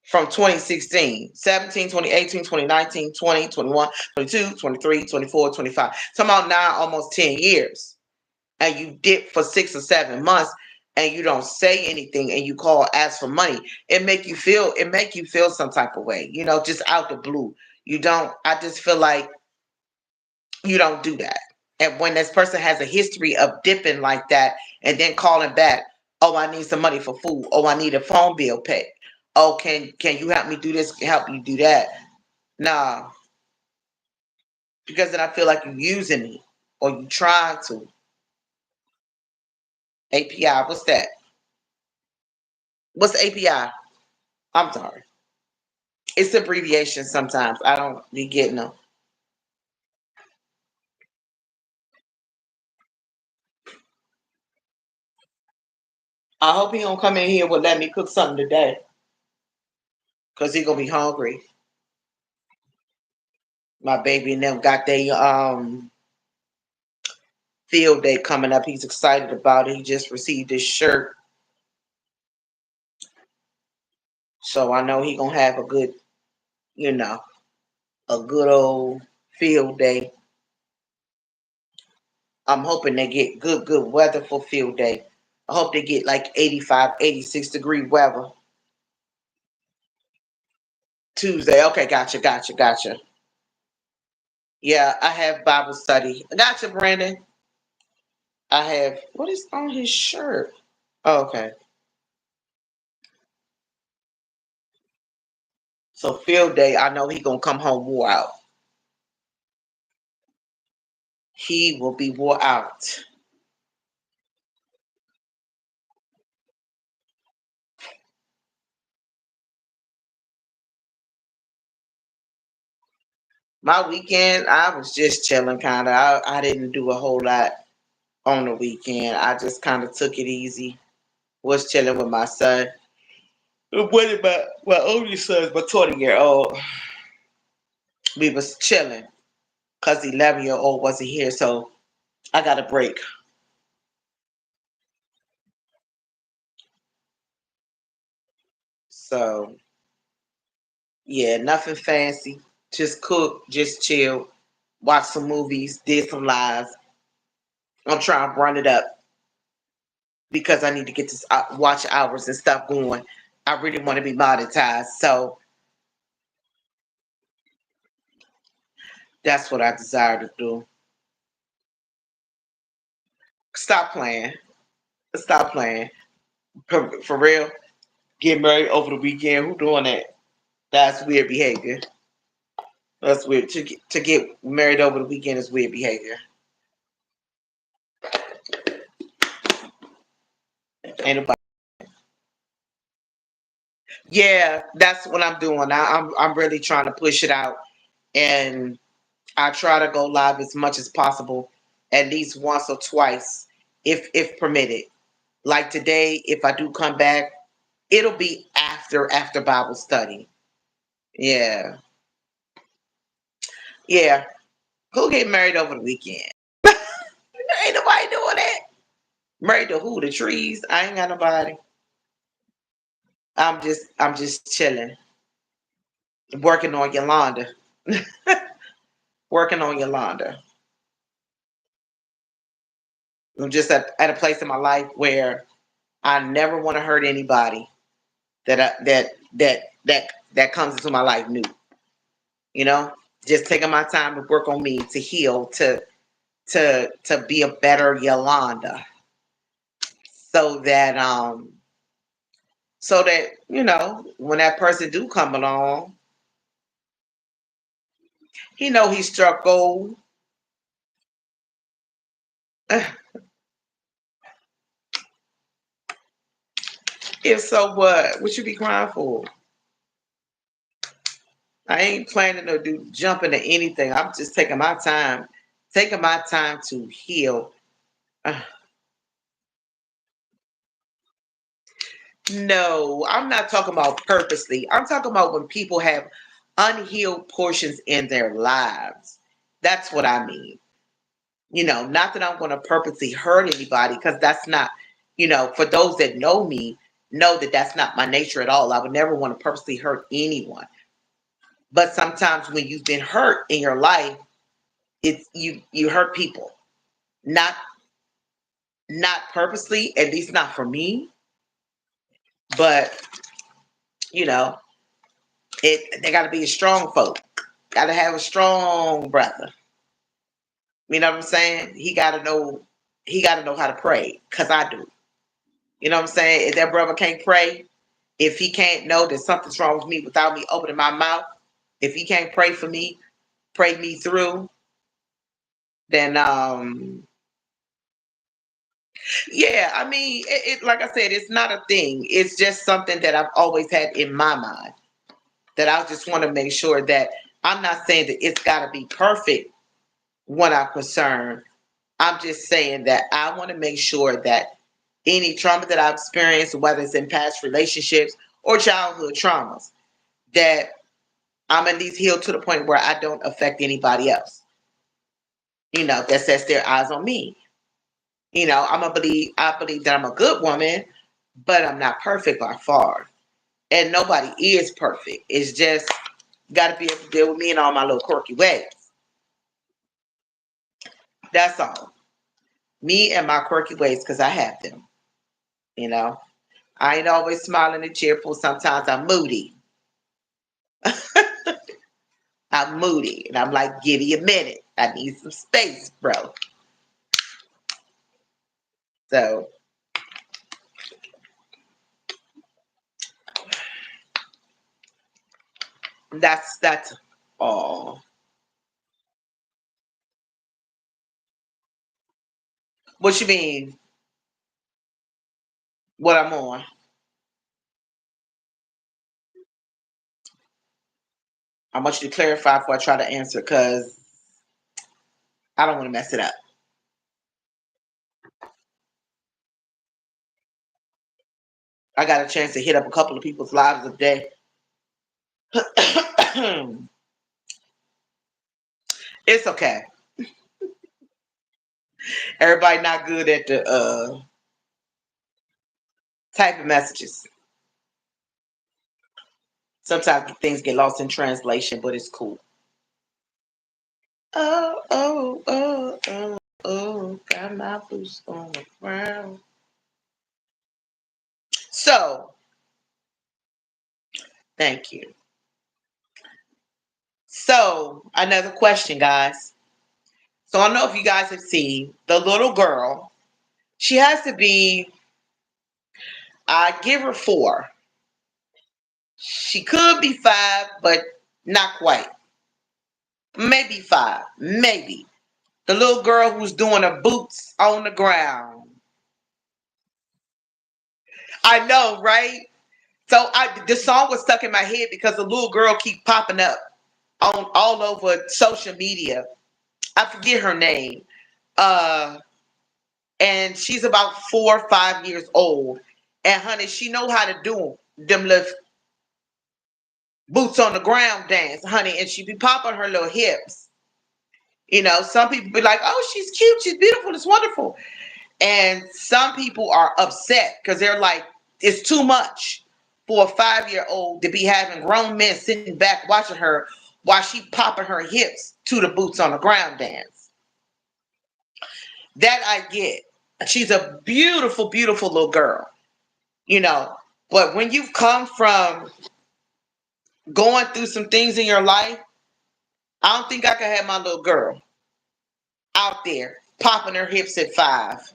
from 2016, 17, 2018, 2019, 20, 21, 22, 23, 24, 25. Talking about now almost 10 years. And you dip for 6 or 7 months and you don't say anything and you call ask for money. It make you feel some type of way, just out the blue. You don't I just feel like you don't do that. And when this person has a history of dipping like that and then calling back, oh, I need some money for food. Oh, I need a phone bill paid. Oh, can you help me do this? Help you do that? Nah, because then I feel like you're using me or you trying to. API, what's that? What's the API? I'm sorry. It's abbreviation sometimes. I don't be getting them. I hope he don't come in here with let me cook something today. Cause he gonna be hungry. My baby and them got their field day coming up. He's excited about it. He just received his shirt. So I know he gonna have you know, a good old field day. I'm hoping they get good weather for field day. I hope they get like 85, 86-degree weather. Tuesday. Okay, gotcha. Yeah, I have Bible study. Gotcha, Brandon. I have what is on his shirt? Oh, okay. So field day, I know he gonna come home wore out. He will be wore out. My weekend, I was just chilling kind of. I didn't do a whole lot on the weekend. I just kind of took it easy. Was chilling with my son. What about my oldest son, my 20-year-old? We was chilling because the 11-year-old wasn't here, so I got a break. So yeah, nothing fancy. Just cook, just chill, watch some movies, did some lives. I'm trying to run it up because I need to get this watch hours and stuff going. I really want to be monetized, so that's what I desire to do. Stop playing. Stop playing. For real. Get married over the weekend. Who doing that? That's weird behavior. That's weird. To get married over the weekend is weird behavior. Ain't nobody. Yeah, that's what I'm doing. I'm really trying to push it out, and I try to go live as much as possible, at least once or twice, if permitted. Like today, if I do come back, it'll be after Bible study. Yeah, yeah. Who get married over the weekend? Ain't nobody doing that. Married to who? The trees? I ain't got nobody. I'm just chilling, working on Yolanda, working on Yolanda. I'm just at a place in my life where I never want to hurt anybody that comes into my life new. You know, just taking my time to work on me to heal, to be a better Yolanda, so that so that, when that person do come along, he know he struck gold. If so, what you be crying for? I ain't planning to jump into anything. I'm just taking my time to heal. No, I'm not talking about purposely. I'm talking about when people have unhealed portions in their lives. That's what I mean. Not that I'm going to purposely hurt anybody, because that's not, for those that know me, know that that's not my nature at all. I would never want to purposely hurt anyone. But sometimes when you've been hurt in your life, it's you hurt people. Not not purposely, at least not for me, but you know, they gotta be a strong folk. Gotta have a strong brother. You know what I'm saying? He gotta know how to pray, because I do. You know what I'm saying? If that brother can't pray, if he can't know that something's wrong with me without me opening my mouth, if he can't pray for me, pray me through, then yeah, I mean, like I said, it's not a thing. It's just something that I've always had in my mind, that I just want to make sure that I'm not saying that it's got to be perfect when I'm concerned. I'm just saying that I want to make sure that any trauma that I've experienced, whether it's in past relationships or childhood traumas, that I'm at least healed to the point where I don't affect anybody else, that sets their eyes on me. I believe that I'm a good woman, but I'm not perfect by far. And nobody is perfect. It's just got to be able to deal with me and all my little quirky ways. That's all. Me and my quirky ways, because I have them. You know, I ain't always smiling and cheerful. Sometimes I'm moody. I'm moody. And I'm like, give me a minute. I need some space, bro. So that's all. What you mean? What I'm on? I want you to clarify before I try to answer, because I don't want to mess it up. I got a chance to hit up a couple of people's lives today. It's okay. Everybody not good at the typing messages. Sometimes things get lost in translation, but it's cool. Oh, oh, oh, oh, oh, got my boots on the ground. So, thank you. So, another question, guys. So, I don't know if you guys have seen the little girl. She has to be, I give her 4. She could be 5, but not quite. Maybe 5. Maybe. The little girl who's doing her boots on the ground. I know, right? So this song was stuck in my head because the little girl keep popping up on all over social media. I forget her name. Uh and she's about 4 or 5 years old. And honey, she know how to do them little boots on the ground dance, honey, and she be popping her little hips. Some people be like, "Oh, she's cute, she's beautiful, it's wonderful." And some people are upset because they're like, it's too much for a 5-year-old to be having grown men sitting back watching her while she popping her hips to the boots on the ground dance. That I get. She's a beautiful, beautiful little girl, you know. But when you've come from going through some things in your life, I don't think I could have my little girl out there popping her hips at 5.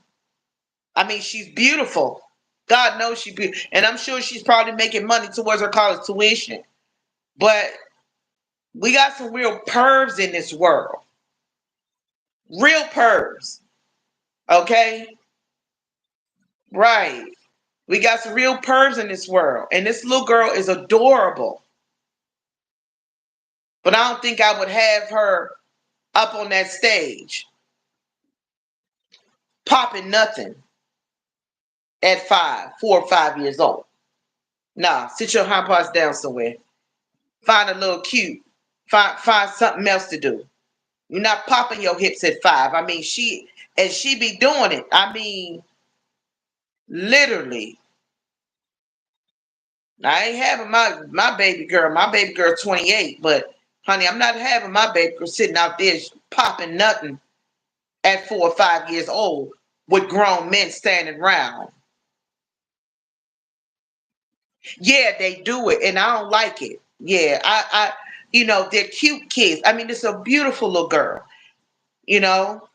I mean, she's beautiful, God knows she be, and I'm sure she's probably making money towards her college tuition. But we got some real pervs in this world. Real pervs. Okay? Right. We got some real pervs in this world. And this little girl is adorable. But I don't think I would have her up on that stage popping nothing at 4 or 5 years old. Nah, sit your hind parts down somewhere. Find a little cute. Find something else to do. You're not popping your hips at 5. I mean, she be doing it. I mean, literally. I ain't having my baby girl. My baby girl 28, but honey, I'm not having my baby girl sitting out there popping nothing at 4 or 5 years old with grown men standing around. Yeah, they do it, and I don't like it. Yeah, they're cute kids. I mean, it's a beautiful little girl, you know.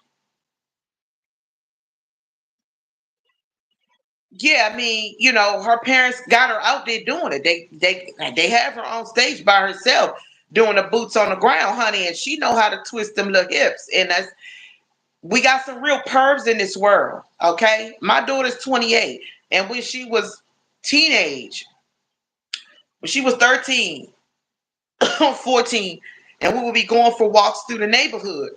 Yeah, I mean, her parents got her out there doing it. They have her on stage by herself doing the boots on the ground, honey, and she know how to twist them little hips. And we got some real pervs in this world. Okay, my daughter's 28, and when she was teenage, when she was 13, 14, and we would be going for walks through the neighborhood.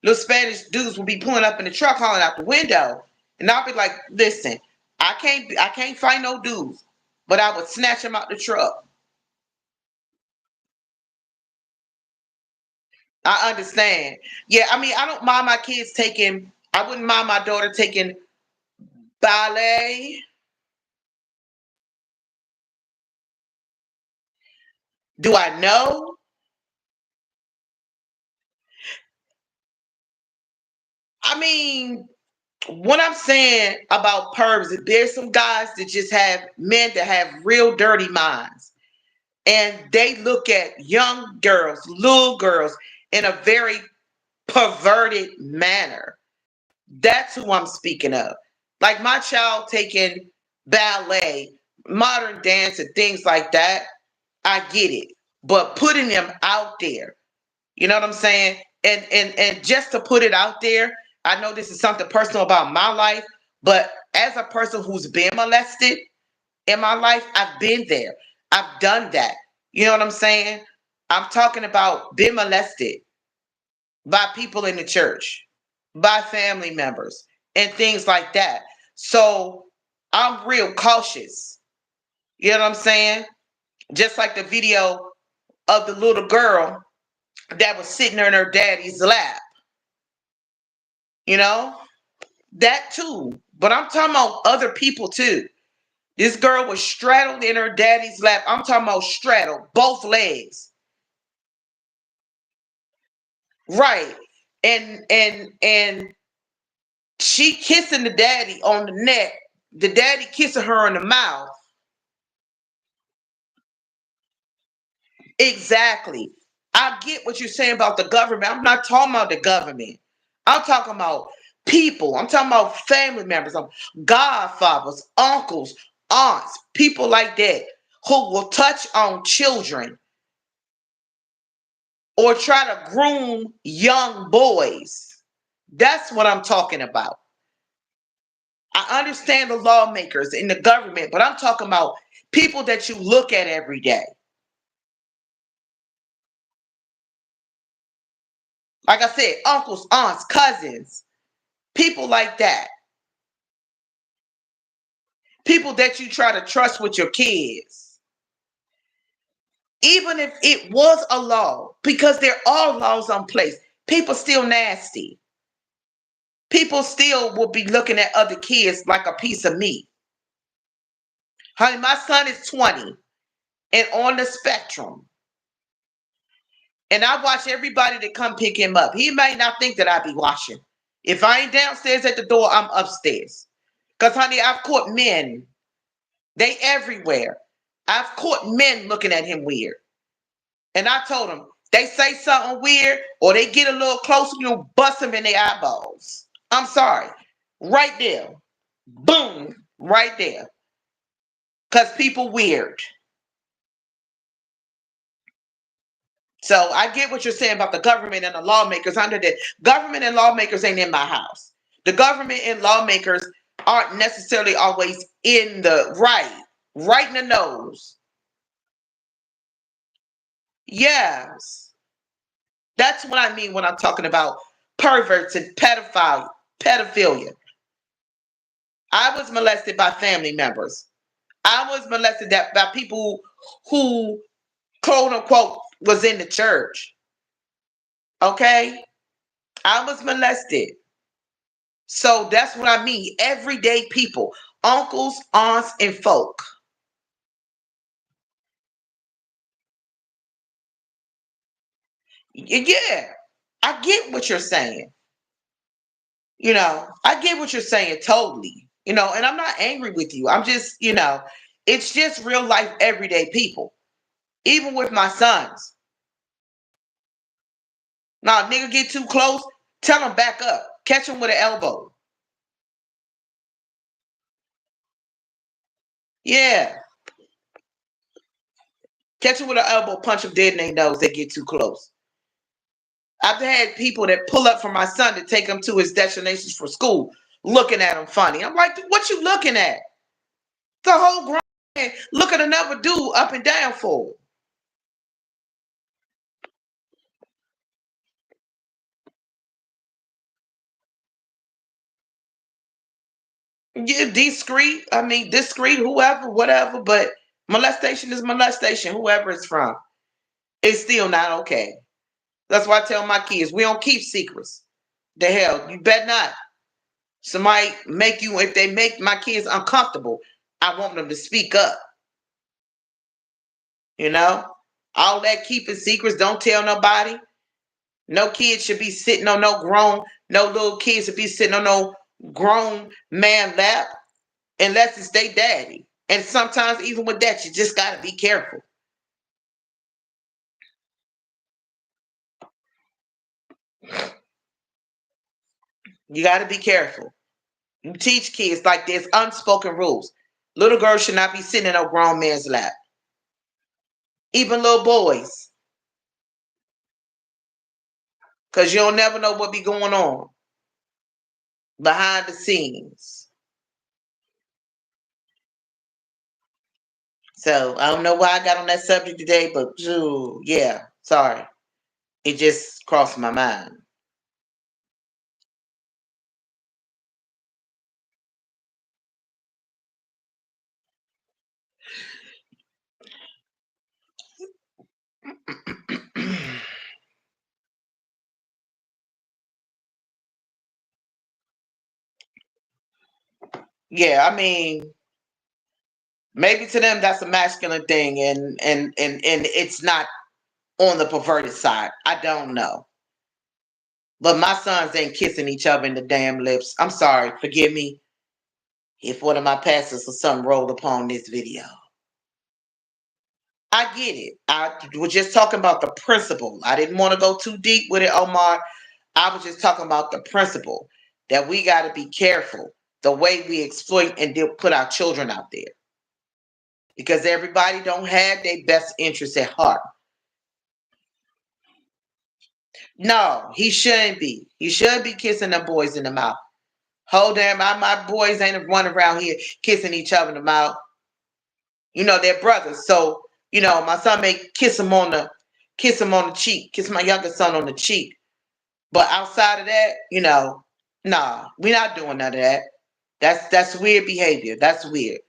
Little Spanish dudes would be pulling up in the truck, hollering out the window, and I'll be like, "Listen, I can't find no dudes, but I would snatch them out the truck." I understand. Yeah, I mean, I don't mind my kids taking. I wouldn't mind my daughter taking ballet. Do I know? I mean, what I'm saying about pervs is there's some guys that just have men that have real dirty minds. And they look at young girls, little girls, in a very perverted manner. That's who I'm speaking of. Like my child taking ballet, modern dance, and things like that, I get it. But putting them out there, you know what I'm saying? And just to put it out there, I know this is something personal about my life, but as a person who's been molested in my life, I've been there. I've done that. You know what I'm saying? I'm talking about being molested by people in the church, by family members, and things like that. So I'm real cautious. You know what I'm saying? Just like the video of the little girl that was sitting in her daddy's lap. You know, that too. But I'm talking about other people too. This girl was straddled in her daddy's lap. I'm talking about straddled, both legs. Right. And she kissing the daddy on the neck, the daddy kissing her in the mouth. Exactly. I get what you're saying about the government. I'm not talking about the government. I'm talking about people. I'm talking about family members, godfathers, uncles, aunts, people like that who will touch on children or try to groom young boys. That's what I'm talking about. I understand the lawmakers in the government, but I'm talking about people that you look at every day. Like I said, uncles, aunts, cousins, people like that. People that you try to trust with your kids. Even if it was a law, because there are laws on place, people still nasty. People still will be looking at other kids like a piece of meat. Honey, my son is 20 and on the spectrum. And I watch everybody that come pick him up. He may not think that I be watching. If I ain't downstairs at the door, I'm upstairs. Because, honey, I've caught men. They everywhere. I've caught men looking at him weird. And I told them, they say something weird or they get a little closer, you bust them in their eyeballs. I'm sorry. Right there. Boom. Right there. Because people weird. So I get what you're saying about the government and the lawmakers. Under the government and lawmakers ain't in my house. The government and lawmakers aren't necessarily always in the right in the nose. Yes. That's what I mean when I'm talking about perverts and pedophilia. I was molested by family members. I was molested by people who quote unquote was in the church. Okay? I was molested. So that's what I mean. Everyday people, uncles, aunts, and folk. Yeah, I get what you're saying. I get what you're saying totally. And I'm not angry with you. I'm just, it's just real life, everyday people. Even with my sons. Now, nigga get too close, tell them back up. Catch them with an elbow. Yeah. Catch them with an elbow, punch them dead in their nose. They get too close. I've had people that pull up for my son to take him to his destinations for school, looking at him funny. I'm like, what you looking at? The whole grown man look at another dude up and down for. Yeah, discreet. I mean, discreet, whoever, whatever. But molestation is molestation, whoever it's from. It's still not okay. That's why I tell my kids, we don't keep secrets. The hell, you bet not. Somebody make you, if they make my kids uncomfortable, I want them to speak up. All that keeping secrets, don't tell nobody. No kid should be sitting on no little kids should be sitting on no grown man lap unless it's their daddy. And sometimes even with that, you just got to be careful. You got to be careful. You teach kids like there's unspoken rules. Little girls should not be sitting in a grown man's lap. Even little boys. Because you'll never know what be going on behind the scenes. So I don't know why I got on that subject today, but yeah, sorry. It just crossed my mind. Yeah, I mean, maybe to them that's a masculine thing, and it's not on the perverted side. I don't know. But my sons ain't kissing each other in the damn lips. I'm sorry, forgive me if one of my pastors or something rolled upon this video. I get it. I was just talking about the principle. I didn't want to go too deep with it, Omar. I was just talking about the principle that we got to be careful the way we exploit and put our children out there. Because everybody don't have their best interests at heart. No, he shouldn't be. He should be kissing them boys in the mouth. Hold damn, my boys ain't running around here kissing each other in the mouth. They're brothers. So, my son may kiss him on the cheek, kiss my younger son on the cheek. But outside of that, nah, we're not doing none of that. That's weird behavior. That's weird.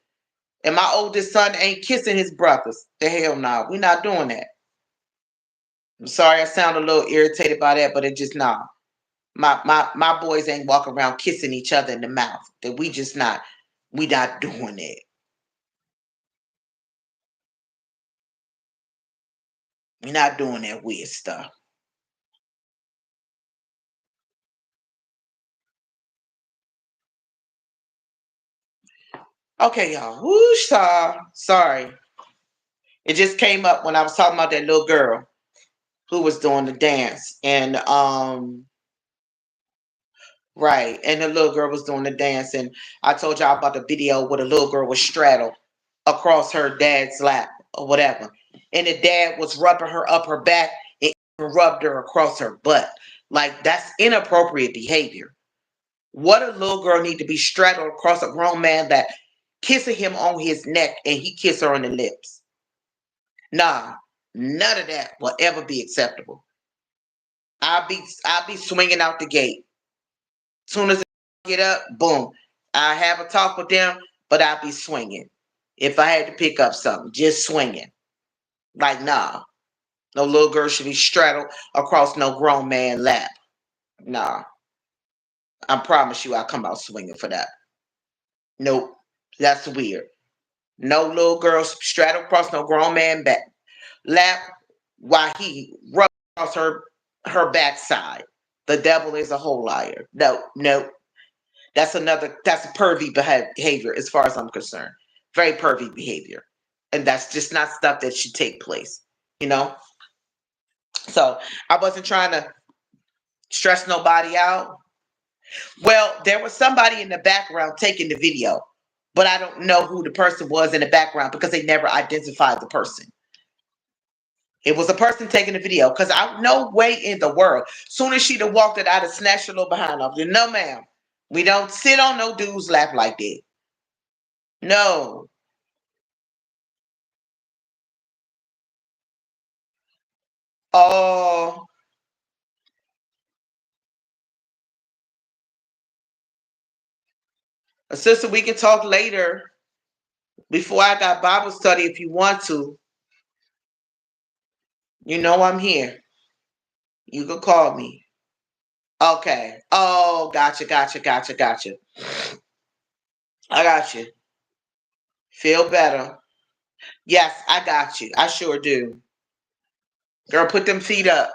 And my oldest son ain't kissing his brothers. The hell no. We're not doing that. I'm sorry I sound a little irritated by that, but it just nah. My boys ain't walking around kissing each other in the mouth. That we not doing it. We're not doing that weird stuff. Okay, y'all. Whoosh, sorry. It just came up when I was talking about that little girl who was doing the dance. And right. And the little girl was doing the dance. And I told y'all about the video where the little girl was straddled across her dad's lap or whatever. And the dad was rubbing her up her back and even rubbed her across her butt. Like, that's inappropriate behavior. What a little girl need to be straddled across a grown man that kissing him on his neck and he kiss her on the lips? Nah, none of that will ever be acceptable. I'll be swinging out the gate. Soon as I get up, boom. I have a talk with them, but I'll be swinging. If I had to pick up something, just swinging. Like, nah, no little girl should be straddled across no grown man lap. Nah, I promise you I'll come out swinging for that. Nope, that's weird. No little girl straddled across no grown man back lap while he rubs across her backside. The devil is a whole liar. No, no, that's a pervy behavior as far as I'm concerned. Very pervy behavior. And that's just not stuff that should take place, you know? So I wasn't trying to stress nobody out. Well, there was somebody in the background taking the video, but I don't know who the person was in the background because they never identified the person. It was a person taking the video because I no way in the world. Soon as she'd have walked it, I'd have snatched her little behind off. No, ma'am. We don't sit on no dude's lap like that. No. Oh, sister, we can talk later before I got Bible study if you want to. You know I'm here. You can call me. Okay. Oh, gotcha, gotcha, gotcha, gotcha. I got you. Feel better. Yes, I got you. I sure do. Girl, put them feet up.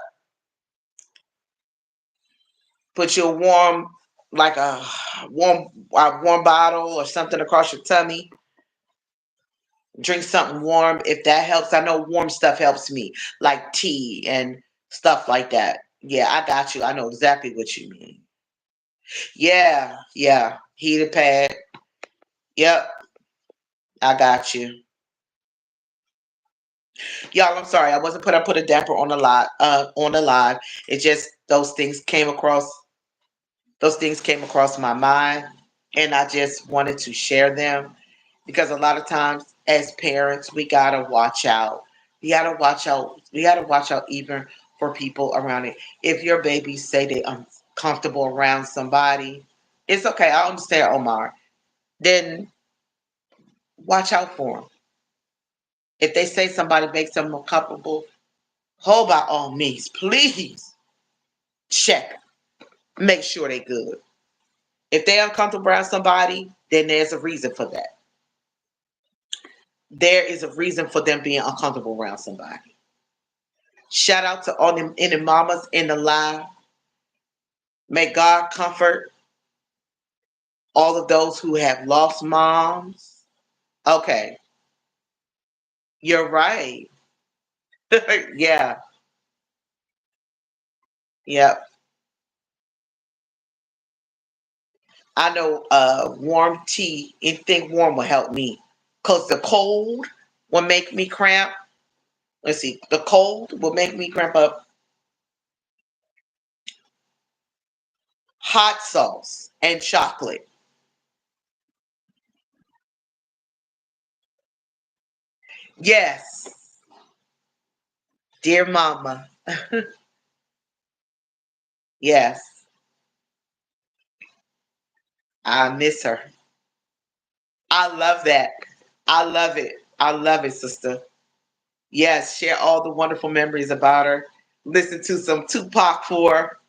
Put your like a warm bottle or something across your tummy. Drink something warm if that helps. I know warm stuff helps me, like tea and stuff like that. Yeah, I got you. I know exactly what you mean. Yeah, yeah. Heated pad. Yep, I got you. Y'all, I'm sorry. I wasn't put a damper on the lot on the live. It just those things came across my mind and I just wanted to share them because a lot of times as parents we gotta watch out. We gotta watch out even for people around it. If your babies say they uncomfortable around somebody, it's okay. I understand, Omar. Then watch out for them. If they say somebody makes them uncomfortable, hold by all means, please check. Make sure they good. If they're uncomfortable around somebody, then there's a reason for that. There is a reason for them being uncomfortable around somebody. Shout out to all them any mamas in the live. May God comfort all of those who have lost moms. Okay, you're right. Yeah, yep. I know warm tea, anything warm will help me. Because the cold will make me cramp. Let's see, the cold will make me cramp up. Hot sauce and chocolate. Yes, dear mama. Yes, I miss her. I love that. I love it. I love it, sister. Yes, share all the wonderful memories about her. Listen to some Tupac for her.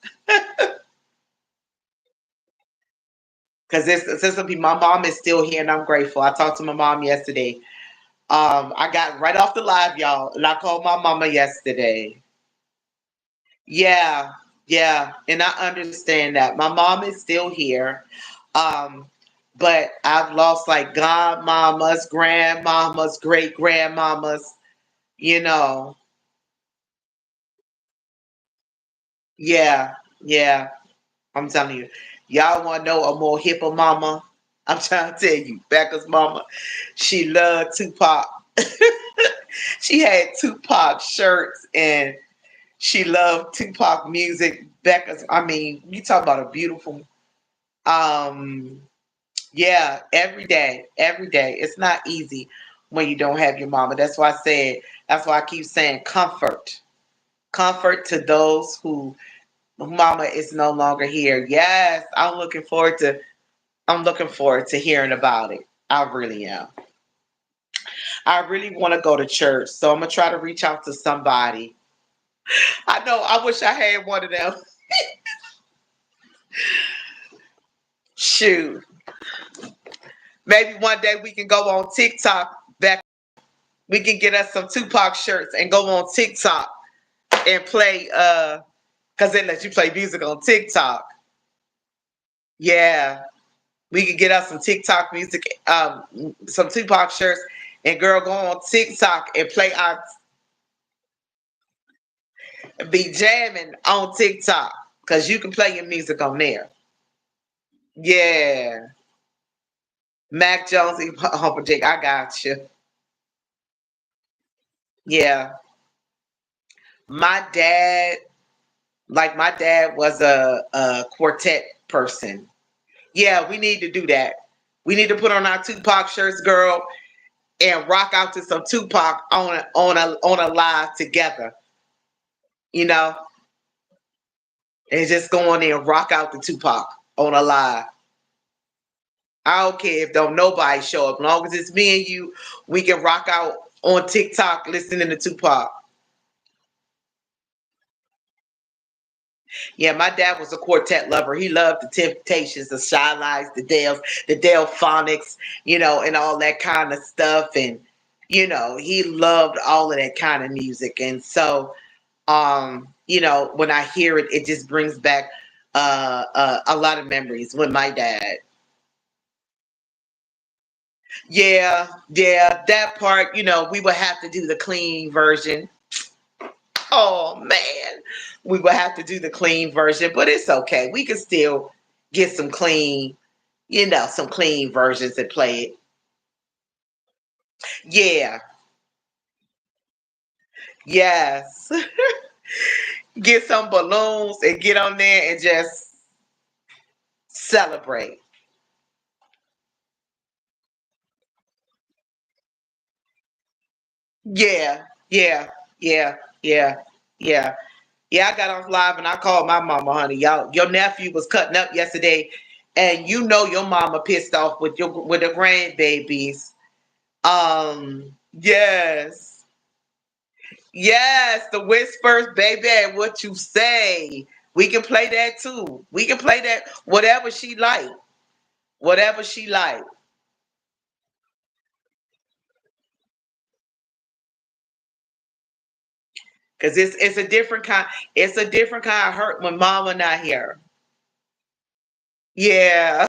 Because this will be my mom is still here and I'm grateful. I talked to my mom yesterday. I got right off the live, y'all, and I called my mama yesterday. Yeah, yeah, and I understand that. My mom is still here. Um, but I've lost like godmamas, grandmamas, great grandmamas, you know. Yeah, yeah. I'm telling you. Y'all wanna know a more hipper mama? I'm trying to tell you, Becca's mama, she loved Tupac. She had Tupac shirts and she loved Tupac music. Becca's, I mean, you talk about a beautiful, um, yeah, every day, every day. It's not easy when you don't have your mama. That's why I keep saying comfort. Comfort to those who mama is no longer here. Yes, I'm looking forward to hearing about it. I really am. I really want to go to church, so I'm gonna try to reach out to somebody. I know. I wish I had one of them. Shoot, maybe one day we can go on TikTok. Back, we can get us some Tupac shirts and go on TikTok and play. Cause they let you play music on TikTok. Yeah, we could get us some TikTok music, some Tupac shirts, and girl, go on TikTok and play our be jamming on TikTok because you can play your music on there. Yeah. Mac Jones, Humper Dick, I got you. Yeah. My dad, my dad was a quartet person. Yeah, we need to do that. We need to put on our Tupac shirts, girl, and rock out to some Tupac on a live together. You know, and just go on there and rock out to Tupac on a live. I don't care if don't nobody show up. As long as it's me and you, we can rock out on TikTok listening to Tupac. Yeah, my dad was a quartet lover. He loved the Temptations, the Shy Lights, the Delphonics, and all that kind of stuff. And he loved all of that kind of music. And so, when I hear it, it just brings back a lot of memories with my dad. Yeah, yeah, that part, we would have to do the clean version. Oh man, we would have to do the clean version, but it's okay. We can still get some clean versions and play it. Yeah, yes. Get some balloons and get on there and just celebrate. Yeah, yeah, yeah, yeah, yeah. Yeah, I got off live and I called my mama, honey. Your nephew was cutting up yesterday, and your mama pissed off with the grandbabies. Yes, yes, the whispers, baby. What you say? We can play that too. We can play that whatever she like, because it's a different kind. It's a different kind of hurt when mama not here. Yeah,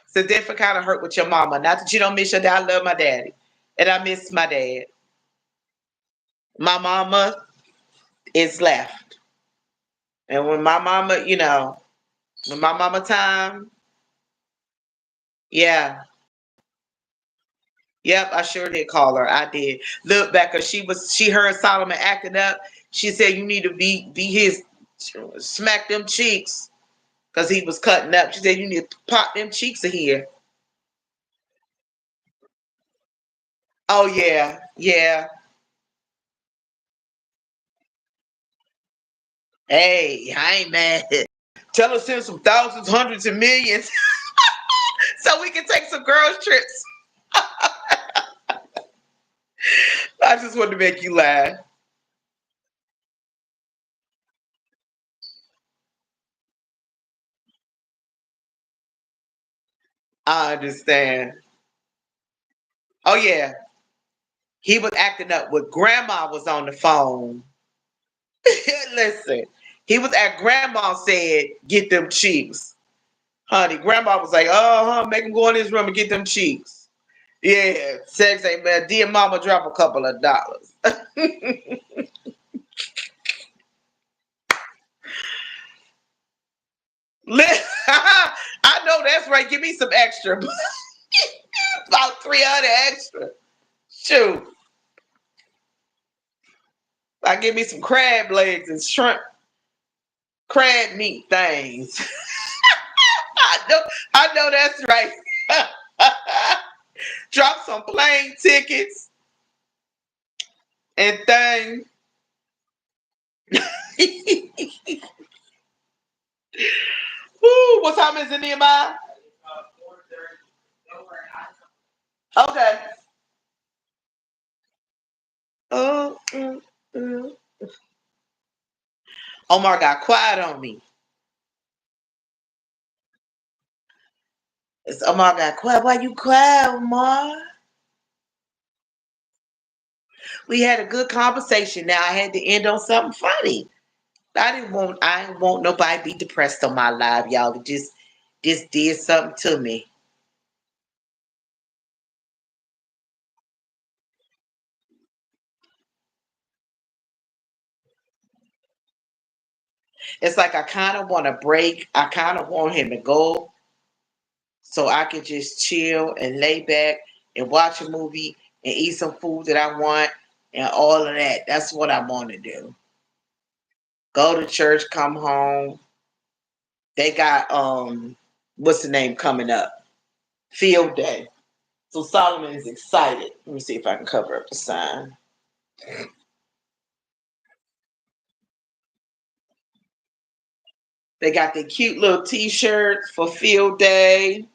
it's a different kind of hurt with your mama. Not that you don't miss your dad. I love my daddy, and I miss my dad. My mama is left. And when my mama time, yeah. Yep, I sure did call her. I did. Look, Becca, she heard Solomon acting up. She said you need to be his smack them cheeks because he was cutting up. She said you need to pop them cheeks of here. Oh yeah, yeah. Hey, I ain't mad. Tell her send some thousands, hundreds, and millions so we can take some girls trips. I just wanted to make you laugh. I understand. Oh yeah, he was acting up when grandma was on the phone. Listen, he was at grandma said, get them cheeks. Honey, grandma was like, make him go in his room and get them cheeks. Yeah, sex ain't bad. Dear mama, drop a couple of dollars. I know that's right. Give me some extra. About 300 extra. Shoot. I give me some crab legs and shrimp, crab meat things. I know that's right. Drop some plane tickets and things. Woo, what time is it, Nehemiah? Okay. Oh, Omar got quiet on me. Omar got quiet. Why you quiet, Omar? We had a good conversation. Now I had to end on something funny. I didn't want nobody to be depressed on my live, y'all. It just did something to me. It's like I kind of want to break. I kind of want him to go so I can just chill and lay back and watch a movie and eat some food that I want and all of that. That's what I want to do. Go to church, come home. They got what's the name coming up? Field day. So Solomon is excited. Let me see if I can cover up the sign. They got the cute little t-shirts for field day.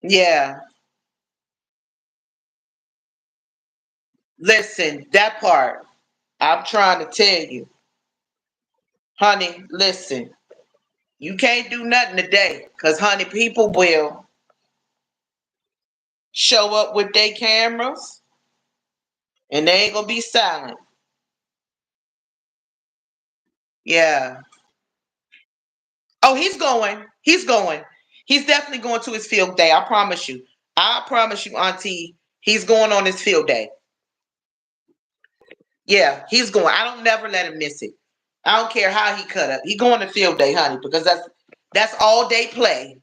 Yeah. Listen, that part. I'm trying to tell you. Honey, listen. You can't do nothing today. Because, honey, people will show up with their cameras and they ain't going to be silent. Yeah. Oh, he's going. He's going. He's definitely going to his field day. I promise you. I promise you, Auntie, he's going on his field day. Yeah, he's going. I don't never let him miss it. I don't care how he cut up. He going to field day, honey, because that's all day play.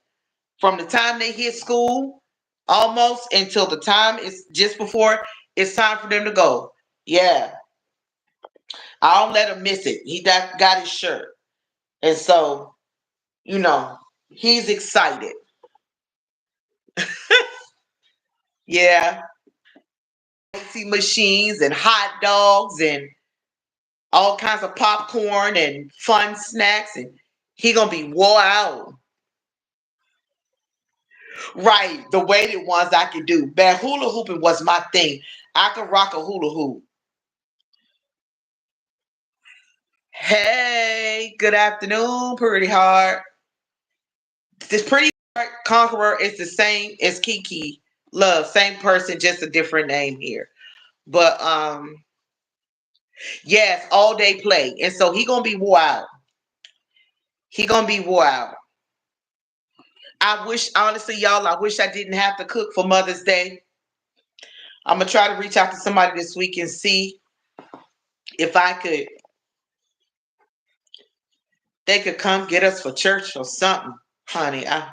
From the time they hit school, almost until the time it's just before it's time for them to go. Yeah, I don't let him miss it. He got his shirt, and so you know he's excited. Yeah, icy machines and hot dogs and all kinds of popcorn and fun snacks, and he gonna be wore out. Right, the weighted ones I could do. But hula hooping was my thing. I could rock a hula hoop. Hey, good afternoon, Pretty Heart. This Pretty Heart Conqueror is the same as Kiki Love, same person, just a different name here. But yes, all day play, and so he gonna be wore out. He gonna be wore out. I wish, honestly, y'all, I wish I didn't have to cook for Mother's Day. I'm gonna try to reach out to somebody this week and see if I could. They could come get us for church or something, honey. I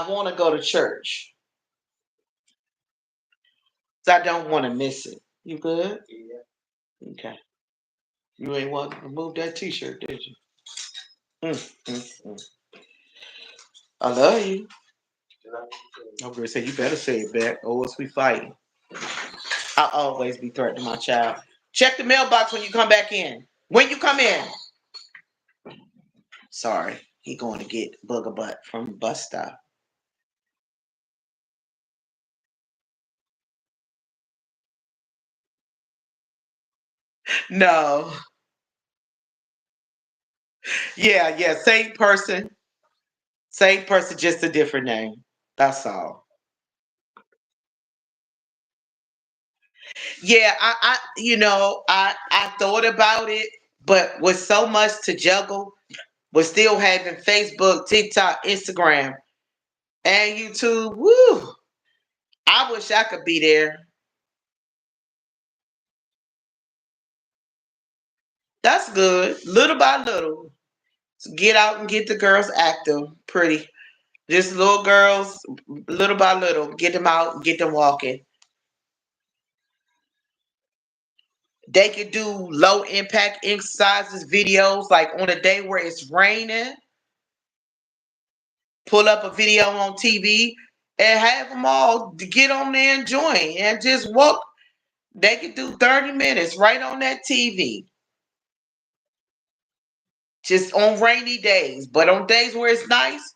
want to go to church, so I don't want to miss it. You good? Okay. You ain't want to remove that T-shirt, did you? Mm. I love you. I'm gonna say you better say it back, or else we fighting. I'll always be threatening my child. Check the mailbox when you come back in. When you come in. Sorry, he going to get booger butt from the bus stop. No. Yeah, same person, just a different name. That's all. Yeah, I thought about it, but with so much to juggle, with still having Facebook, TikTok, Instagram, and YouTube, woo! I wish I could be there. That's good. Little by little. Get out and get the girls active. Pretty. Just little girls, little by little. Get them out, get them walking. They could do low impact exercises videos like on a day where it's raining. Pull up a video on TV and have them all get on there and join and just walk. They could do 30 minutes right on that TV. Just on rainy days. But on days where it's nice,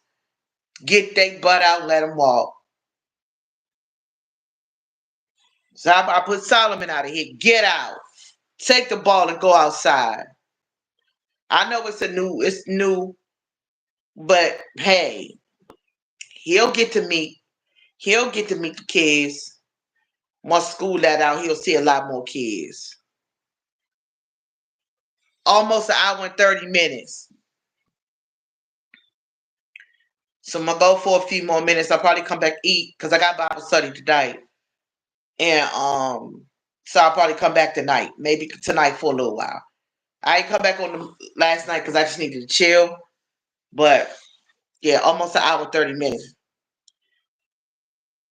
get their butt out and let them walk. So I put Solomon out of here. Get out. Take the ball and go outside. I know it's new, but hey, he'll get to meet the kids. Once school let out, he'll see a lot more kids. Almost an hour and 30 minutes. So I'm gonna go for a few more minutes. I'll probably come back eat because I got Bible study tonight. And so I'll probably come back tonight. Maybe tonight for a little while. I ain't come back on the last night because I just needed to chill. But yeah, almost an hour 30 minutes.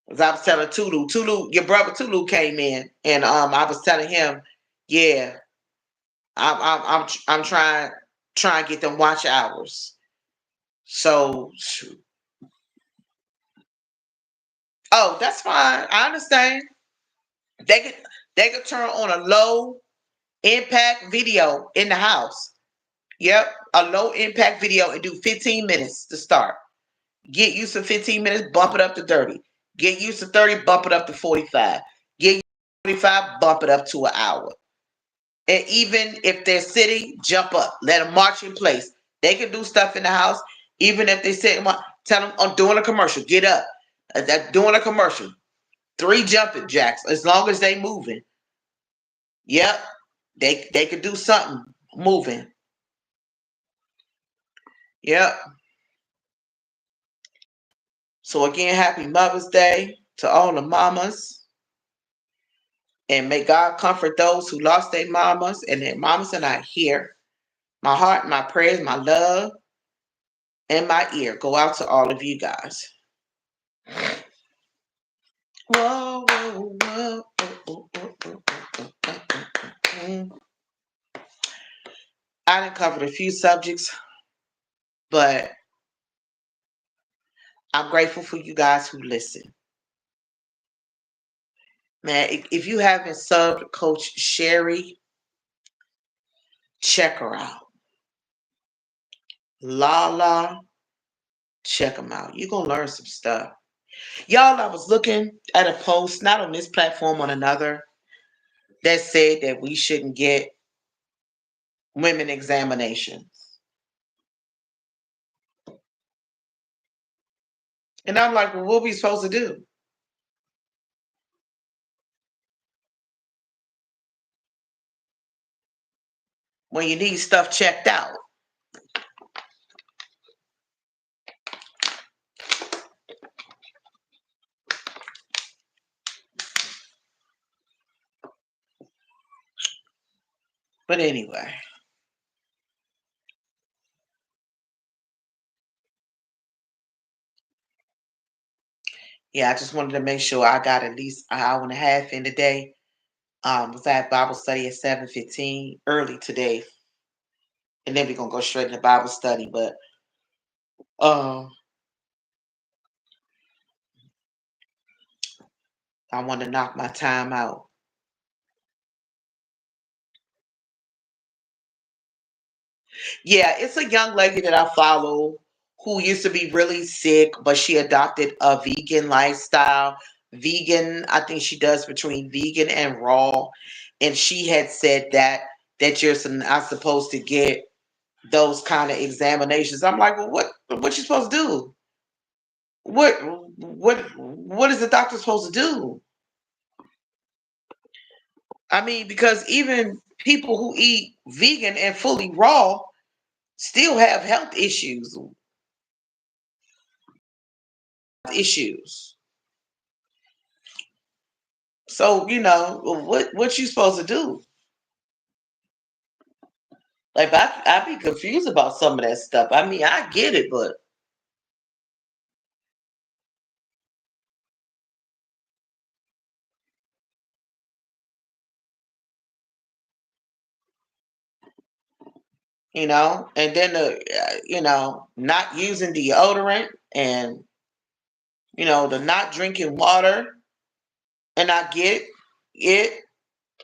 As I was telling Tulu, your brother Tulu came in, and I was telling him, yeah, I'm trying to get them watch hours. So, oh, that's fine. I understand. They could turn on a low impact video in the house. Yep, a low impact video and do 15 minutes to start. Get used to 15 minutes, bump it up to 30. Get used to 30, bump it up to 45. Get used to 45, bump it up to an hour. And even if they're sitting, jump up. Let them march in place. They can do stuff in the house. Even if they sit, tell them, I'm doing a commercial. Get up. That's doing a commercial. 3 jumping jacks, as long as they moving. Yep. They could do something moving. Yep. So again, happy Mother's Day to all the mamas. And may God comfort those who lost their mamas and their mamas are not here. My heart, my prayers, my love, and my ear go out to all of you guys. Whoa, whoa, whoa. I done covered a few subjects, but I'm grateful for you guys who listen. Man, if you haven't subbed Coach Sherry, check her out. Lala, check them out. You're going to learn some stuff. Y'all, I was looking at a post, not on this platform, on another, that said that we shouldn't get women examinations. And I'm like, well, what are we supposed to do? When you need stuff checked out. But anyway. Yeah, I just wanted to make sure I got at least an hour and a half in the day. Was at Bible study at 7:15 early today. And then we're gonna go straight into Bible study. But I want to knock my time out. Yeah, it's a young lady that I follow who used to be really sick, but she adopted a vegan lifestyle. Vegan, I think she does between vegan and raw. And she had said that you're not supposed to get those kind of examinations. I'm like, well, what you supposed to do? What is the doctor supposed to do? I mean, because even people who eat vegan and fully raw still have health issues. So, what you supposed to do? Like I be confused about some of that stuff. I mean, I get it, but and then not using deodorant and the not drinking water, and I get it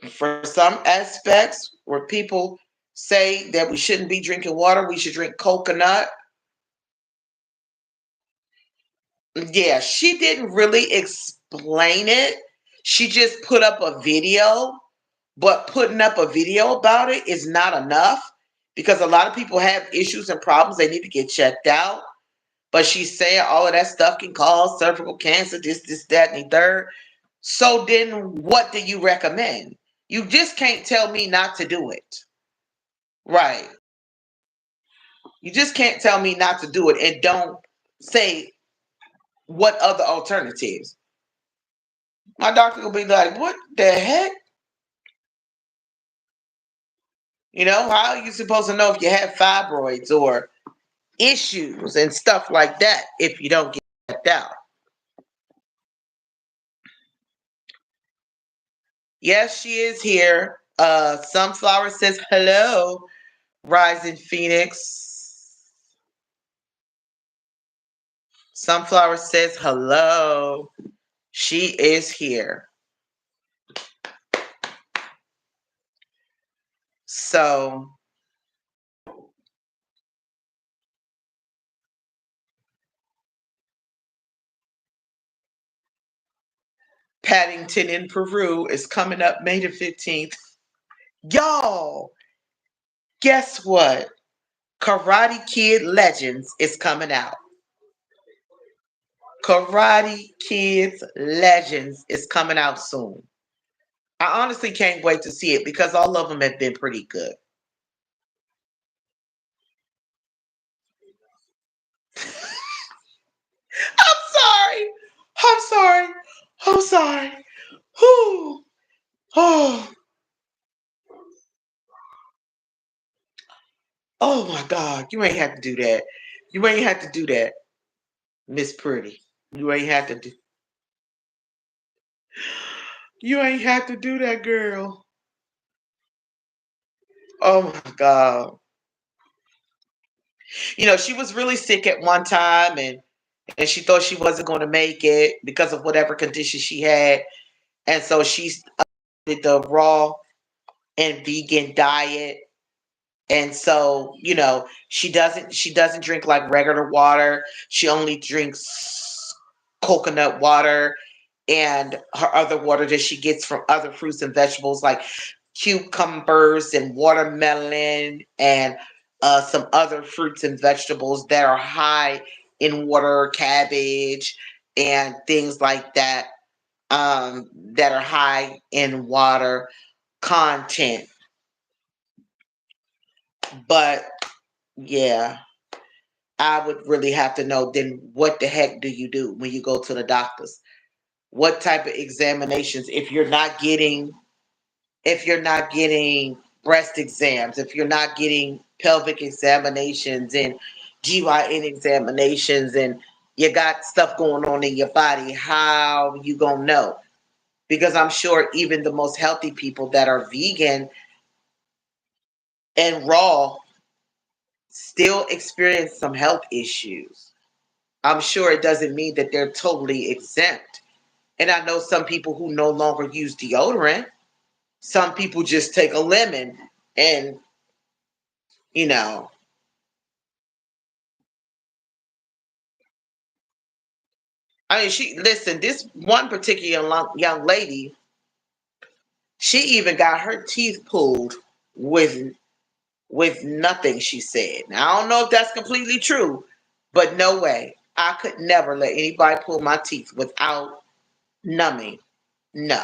for some aspects where people say that we shouldn't be drinking water, we should drink coconut. Yeah, she didn't really explain it. She just put up a video, but putting up a video about it is not enough because a lot of people have issues and problems they need to get checked out. But she's saying all of that stuff can cause cervical cancer, this, that, and the third. So then what do you recommend? You just can't tell me not to do it. Right. You just can't tell me not to do it and don't say what other alternatives. My doctor will be like, what the heck? How are you supposed to know if you have fibroids or issues and stuff like that if you don't get checked out? Yes, she is here. Sunflower says hello, Rising Phoenix. Sunflower says hello. She is here. So Paddington in Peru is coming up May the 15th. Y'all, guess what? Karate Kid Legends is coming out. Karate Kids Legends is coming out soon. I honestly can't wait to see it because all of them have been pretty good. I'm sorry. I'm sorry. I'm sorry. Whew. Oh, oh my God. You ain't have to do that. You ain't have to do that, Miss Pretty. You ain't have to do You ain't have to do that, girl. Oh my God. She was really sick at one time and she thought she wasn't going to make it because of whatever condition she had. And so she did the raw and vegan diet. And so, she doesn't drink like regular water. She only drinks coconut water and her other water that she gets from other fruits and vegetables like cucumbers and watermelon and some other fruits and vegetables that are high in water, cabbage and things like that, that are high in water content. But yeah, I would really have to know then what the heck do you do when you go to the doctors? What type of examinations if you're not getting breast exams, if you're not getting pelvic examinations and GYN examinations and you got stuff going on in your body, how you gonna know? Because I'm sure even the most healthy people that are vegan and raw still experience some health issues. I'm sure it doesn't mean that they're totally exempt. And I know some people who no longer use deodorant. Some people just take a lemon and, you know, I mean, listen, this one particular young lady, she even got her teeth pulled with nothing, she said. Now, I don't know if that's completely true, but no way. I could never let anybody pull my teeth without numbing. No.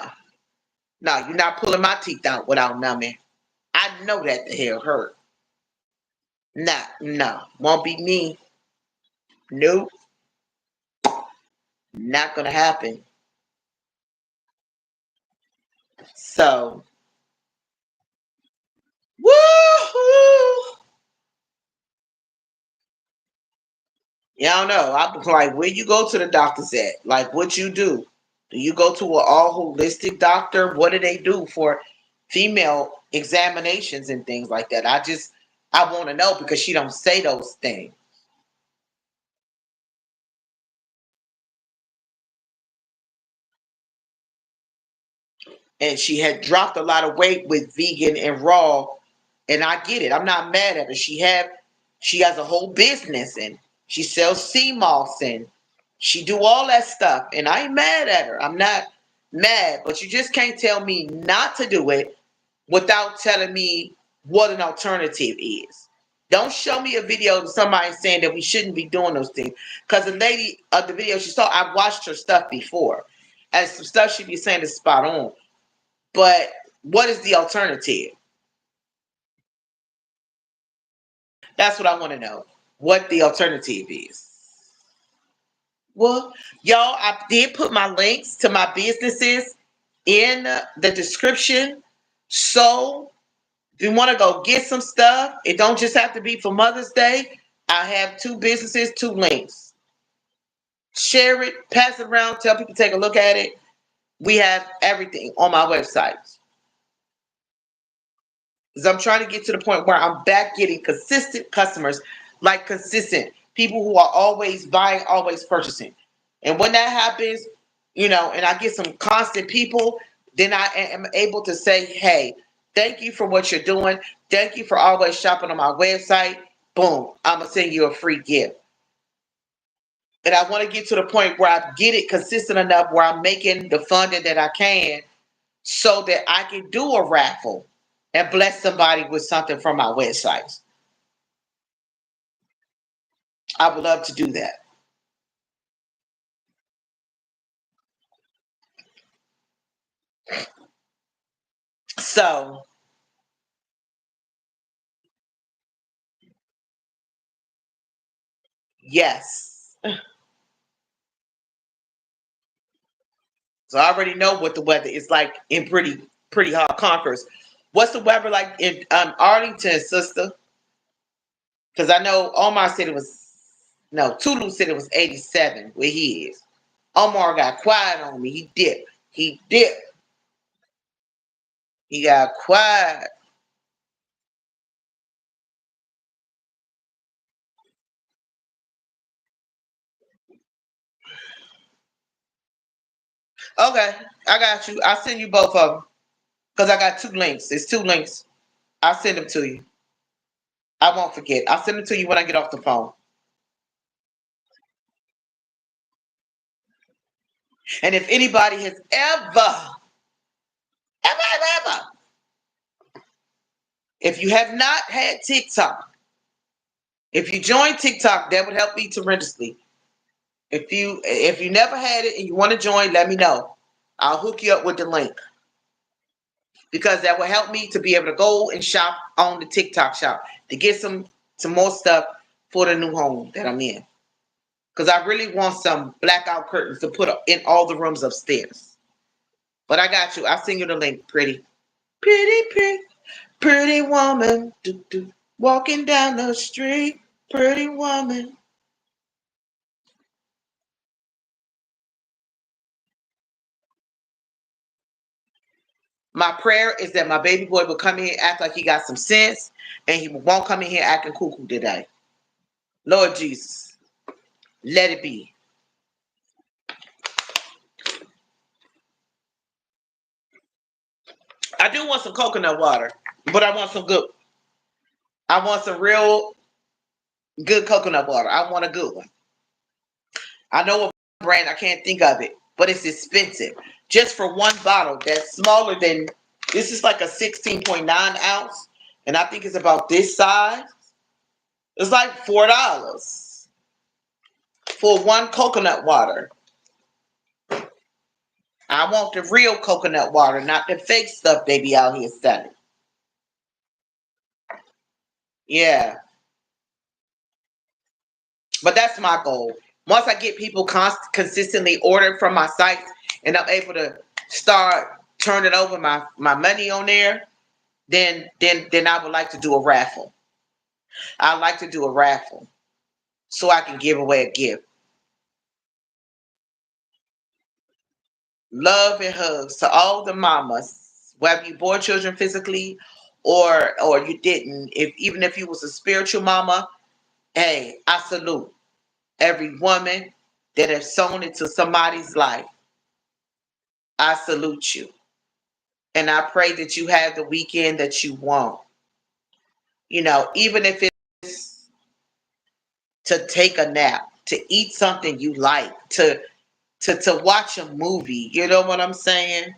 No, you're not pulling my teeth out without numbing. I know that the hell hurt. Nah, no. Won't be me. Nope. Not gonna happen. So, Woohoo! Yeah, I don't know. I'm like, where you go to the doctors at? Like, what you do? Do you go to an all holistic doctor? What do they do for female examinations and things like that? I want to know because she don't say those things. And she had dropped a lot of weight with vegan and raw, and I get it. I'm not mad at her. She has a whole business and she sells sea moss and she do all that stuff, and I ain't mad at her. I'm not mad, but you just can't tell me not to do it without telling me what an alternative is. Don't show me a video of somebody saying that we shouldn't be doing those things. Because the lady of the video she saw, I've watched her stuff before. And some stuff she be saying is spot on. But what is the alternative? That's what I want to know. What the alternative is. Well, y'all, I did put my links to my businesses in the description. So if you want to go get some stuff, it don't just have to be for Mother's Day. I have 2 businesses, 2 links. Share it, pass it around, tell people to take a look at it. We have everything on my website. Because I'm trying to get to the point where I'm back getting consistent customers, like consistent people who are always buying, always purchasing. And when that happens, and I get some constant people, then I am able to say, hey, thank you for what you're doing. Thank you for always shopping on my website. Boom, I'm going to send you a free gift. And I want to get to the point where I get it consistent enough where I'm making the funding that I can so that I can do a raffle and bless somebody with something from my websites. I would love to do that. So, yes. So I already know what the weather is like in pretty hot Conquers. What's the weather like in Arlington, sister? Because I know Omar said it was no, Tulu said it was 87 where he is. Omar got quiet on me. He dipped. He dipped. He got quiet. Okay, I got you. I'll send you both of them because I got 2 links. It's 2 links. I'll send them to you. I won't forget. I'll send them to you when I get off the phone. And if anybody has ever, if you have not had TikTok, if you join TikTok, that would help me tremendously. If you never had it and you want to join, let me know. I'll hook you up with the link because that will help me to be able to go and shop on the TikTok shop to get some more stuff for the new home that I'm in. Because I really want some blackout curtains to put in all the rooms upstairs. But I got you. I'll send you the link, pretty. Pretty woman. Do, do, walking down the street. Pretty woman. My prayer is that my baby boy will come in here act like he got some sense and he won't come in here acting cuckoo today. Lord Jesus, let it be. I do want some coconut water, but I want some real good coconut water. I want a good one. I know a brand, I can't think of it, but it's expensive. Just for one bottle that's smaller than, this is like a 16.9 ounce, and I think it's about this size. It's like $4 for one coconut water. I want the real coconut water, not the fake stuff they be out here selling. Yeah, but that's my goal. Once I get people consistently ordering from my site and I'm able to start turning over my money on there, then I would like to do a raffle. I'd like to do a raffle so I can give away a gift. Love and hugs to all the mamas, whether you bore children physically or you didn't. If even if you was a spiritual mama, hey, I salute every woman that has sown into somebody's life. I salute you. And I pray that you have the weekend that you want. Even if it's to take a nap, to eat something you like, to watch a movie. You know what I'm saying?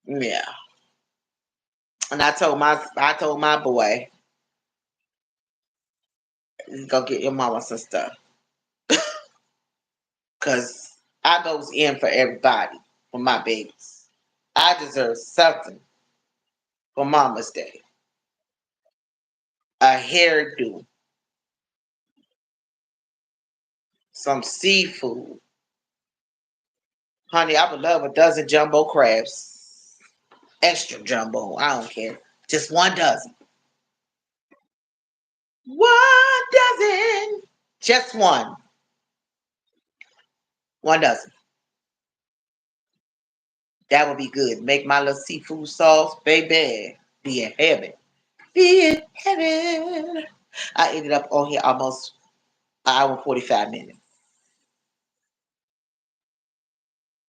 Yeah. And I told my boy, go get your mama some stuff. Cause I goes in for everybody for my babies. I deserve something for Mama's Day. A hairdo, some seafood. Honey, I would love a dozen jumbo crabs. Extra jumbo. I don't care. Just one dozen. One dozen. Just one. One dozen. That would be good. Make my little seafood sauce, baby. Be in heaven. Be in heaven. I ended up on here almost an hour and 45 minutes.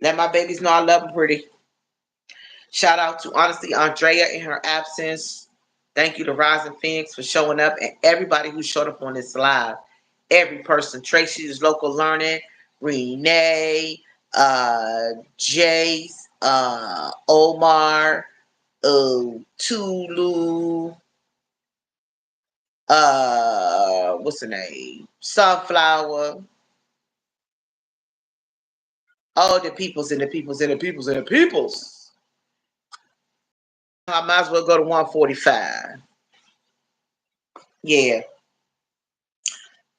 Let my babies know I love them pretty. Shout out to honestly Andrea in her absence. Thank you to Rising Phoenix for showing up and everybody who showed up on this live. Every person. Tracy's Local Learning, Renee, Jace, Omar, Tulu, what's her name? Sunflower. All the peoples and the peoples and the peoples and the peoples. I might as well go to 145. Yeah,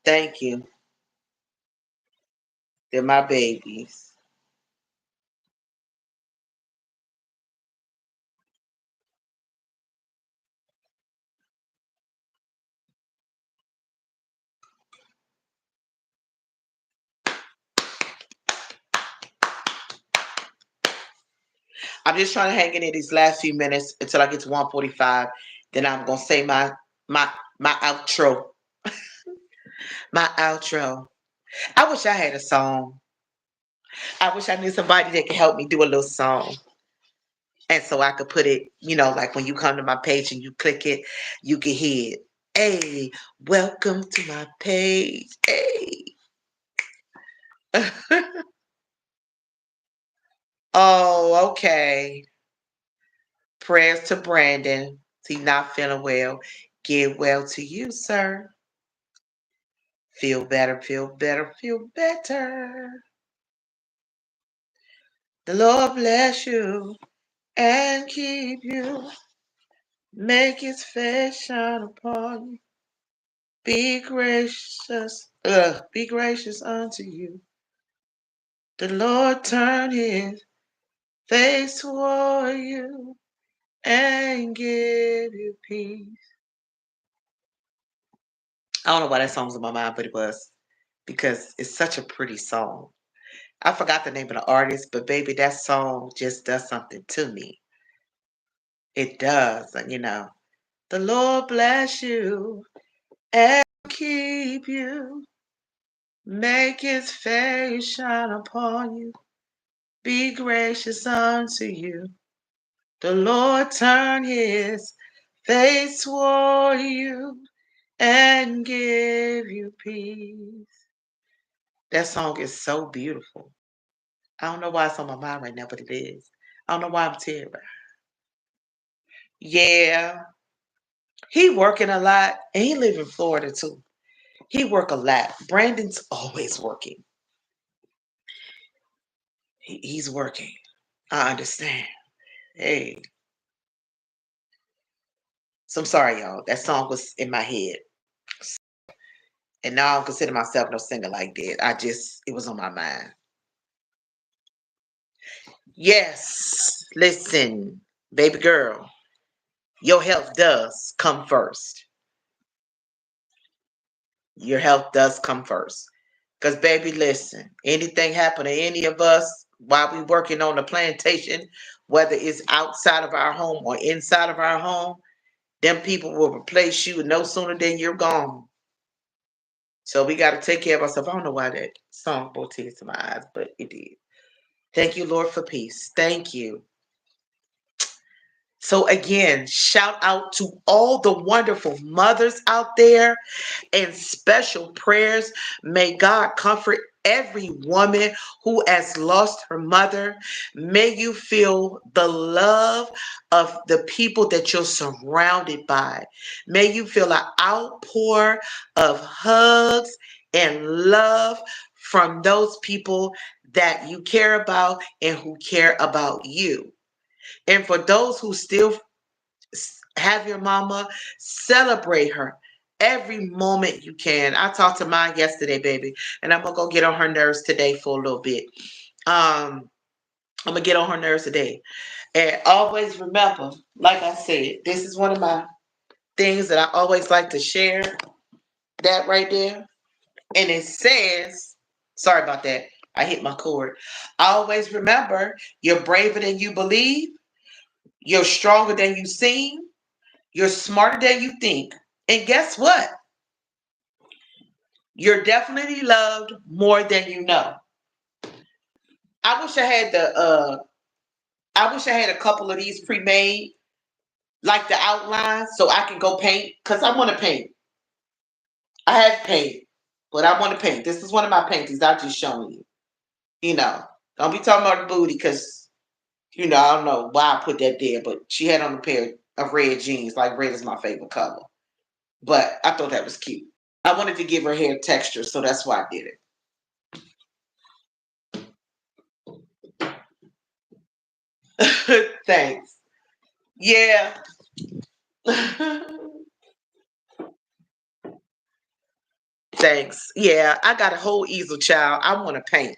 thank you. They're my babies. I'm just trying to hang in there these last few minutes until I get to 145. Then I'm gonna say my my outro. My outro. I wish I had a song. I wish I knew somebody that could help me do a little song. And so I could put it, like when you come to my page and you click it, you can hear it. Hey, welcome to my page. Hey. Oh, okay. Prayers to Brandon. He's not feeling well. Get well to you, sir. Feel better, feel better, feel better. The Lord bless you and keep you. Make his face shine upon you. Be gracious unto you. The Lord turn his face toward you and give you peace. I don't know why that song's in my mind, but it was because it's such a pretty song. I forgot the name of the artist, but baby, that song just does something to me. It does, The Lord bless you and keep you. Make his face shine upon you. Be gracious unto you. The Lord turn his face toward you and give you peace. That song is so beautiful. I don't know why it's on my mind right now, but it is. I don't know why I'm tearing. Yeah, he working a lot, and he live in Florida too. He work a lot. Brandon's always working. He's working. I understand. Hey, so I'm sorry, y'all. That song was in my head, and now I don't consider myself no singer like that. It was on my mind. Yes, listen, baby girl, your health does come first. Your health does come first. Because, baby, listen, anything happen to any of us while we working on the plantation, whether it's outside of our home or inside of our home, them people will replace you no sooner than you're gone. So we got to take care of ourselves. I don't know why that song brought tears to my eyes, but it did. Thank you, Lord, for peace. Thank you. So again, shout out to all the wonderful mothers out there, and special prayers. May God comfort every woman who has lost her mother. May you feel the love of the people that you're surrounded by. May you feel an outpour of hugs and love from those people that you care about and who care about you. And for those who still have your mama, celebrate her every moment you can. I talked to mine yesterday, baby, and I'm gonna go get on her nerves today for a little bit. I'm gonna get on her nerves today. And always remember, like I said, this is one of my things that I always like to share. That right there. And it says, sorry about that. I hit my cord. Always remember, you're braver than you believe, you're stronger than you seem, you're smarter than you think. And guess what? You're definitely loved more than you know. I wish I had a couple of these pre-made, like the outline, so I can go paint. Cause I want to paint. I have paint, but I want to paint. This is one of my paintings. I'm just showing you. You know, don't be talking about the booty, cause I don't know why I put that there, but she had on a pair of red jeans. Like red is my favorite color, but I thought that was cute. I wanted to give her hair texture, so that's why I did it. Thanks. Yeah. Thanks. Yeah, I got a whole easel, child. I want to paint.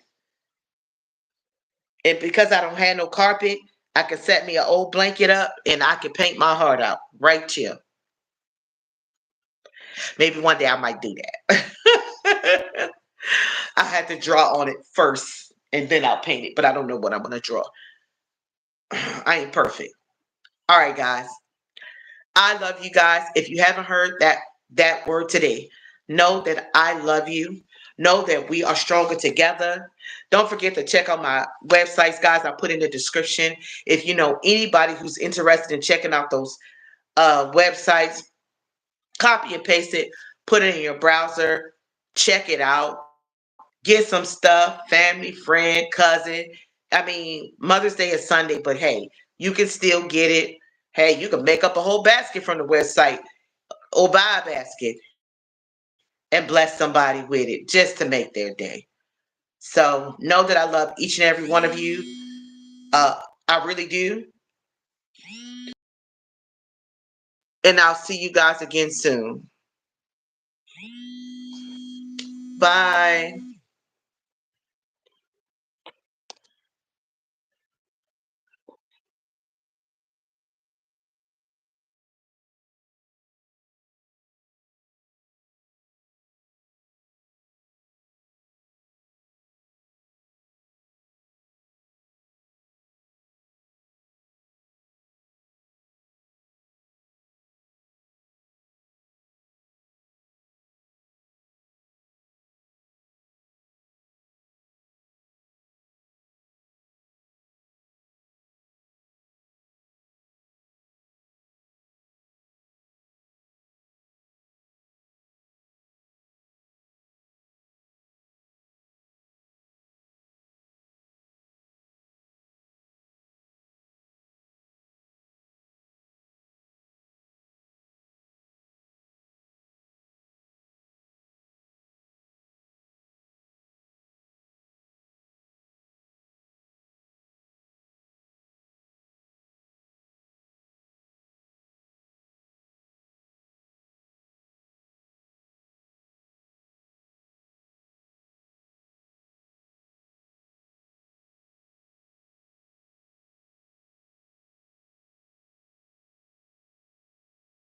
And because I don't have no carpet, I can set me an old blanket up and I can paint my heart out right here. Maybe one day I might do that. I had to draw on it first and then I'll paint it, but I don't know what I'm going to draw. I ain't perfect. All right, guys. I love you guys. If you haven't heard that word today, know that I love you. Know that we are stronger together. Don't forget to check out my websites, guys. I put in the description. If you know anybody who's interested in checking out those websites, copy and paste it, put it in your browser, check it out, get some stuff, family, friend, cousin. I mean, Mother's Day is Sunday, but hey, you can still get it. Hey, you can make up a whole basket from the website or buy a basket and bless somebody with it just to make their day. So know that I love each and every one of you. I really do. And I'll see you guys again soon. Bye.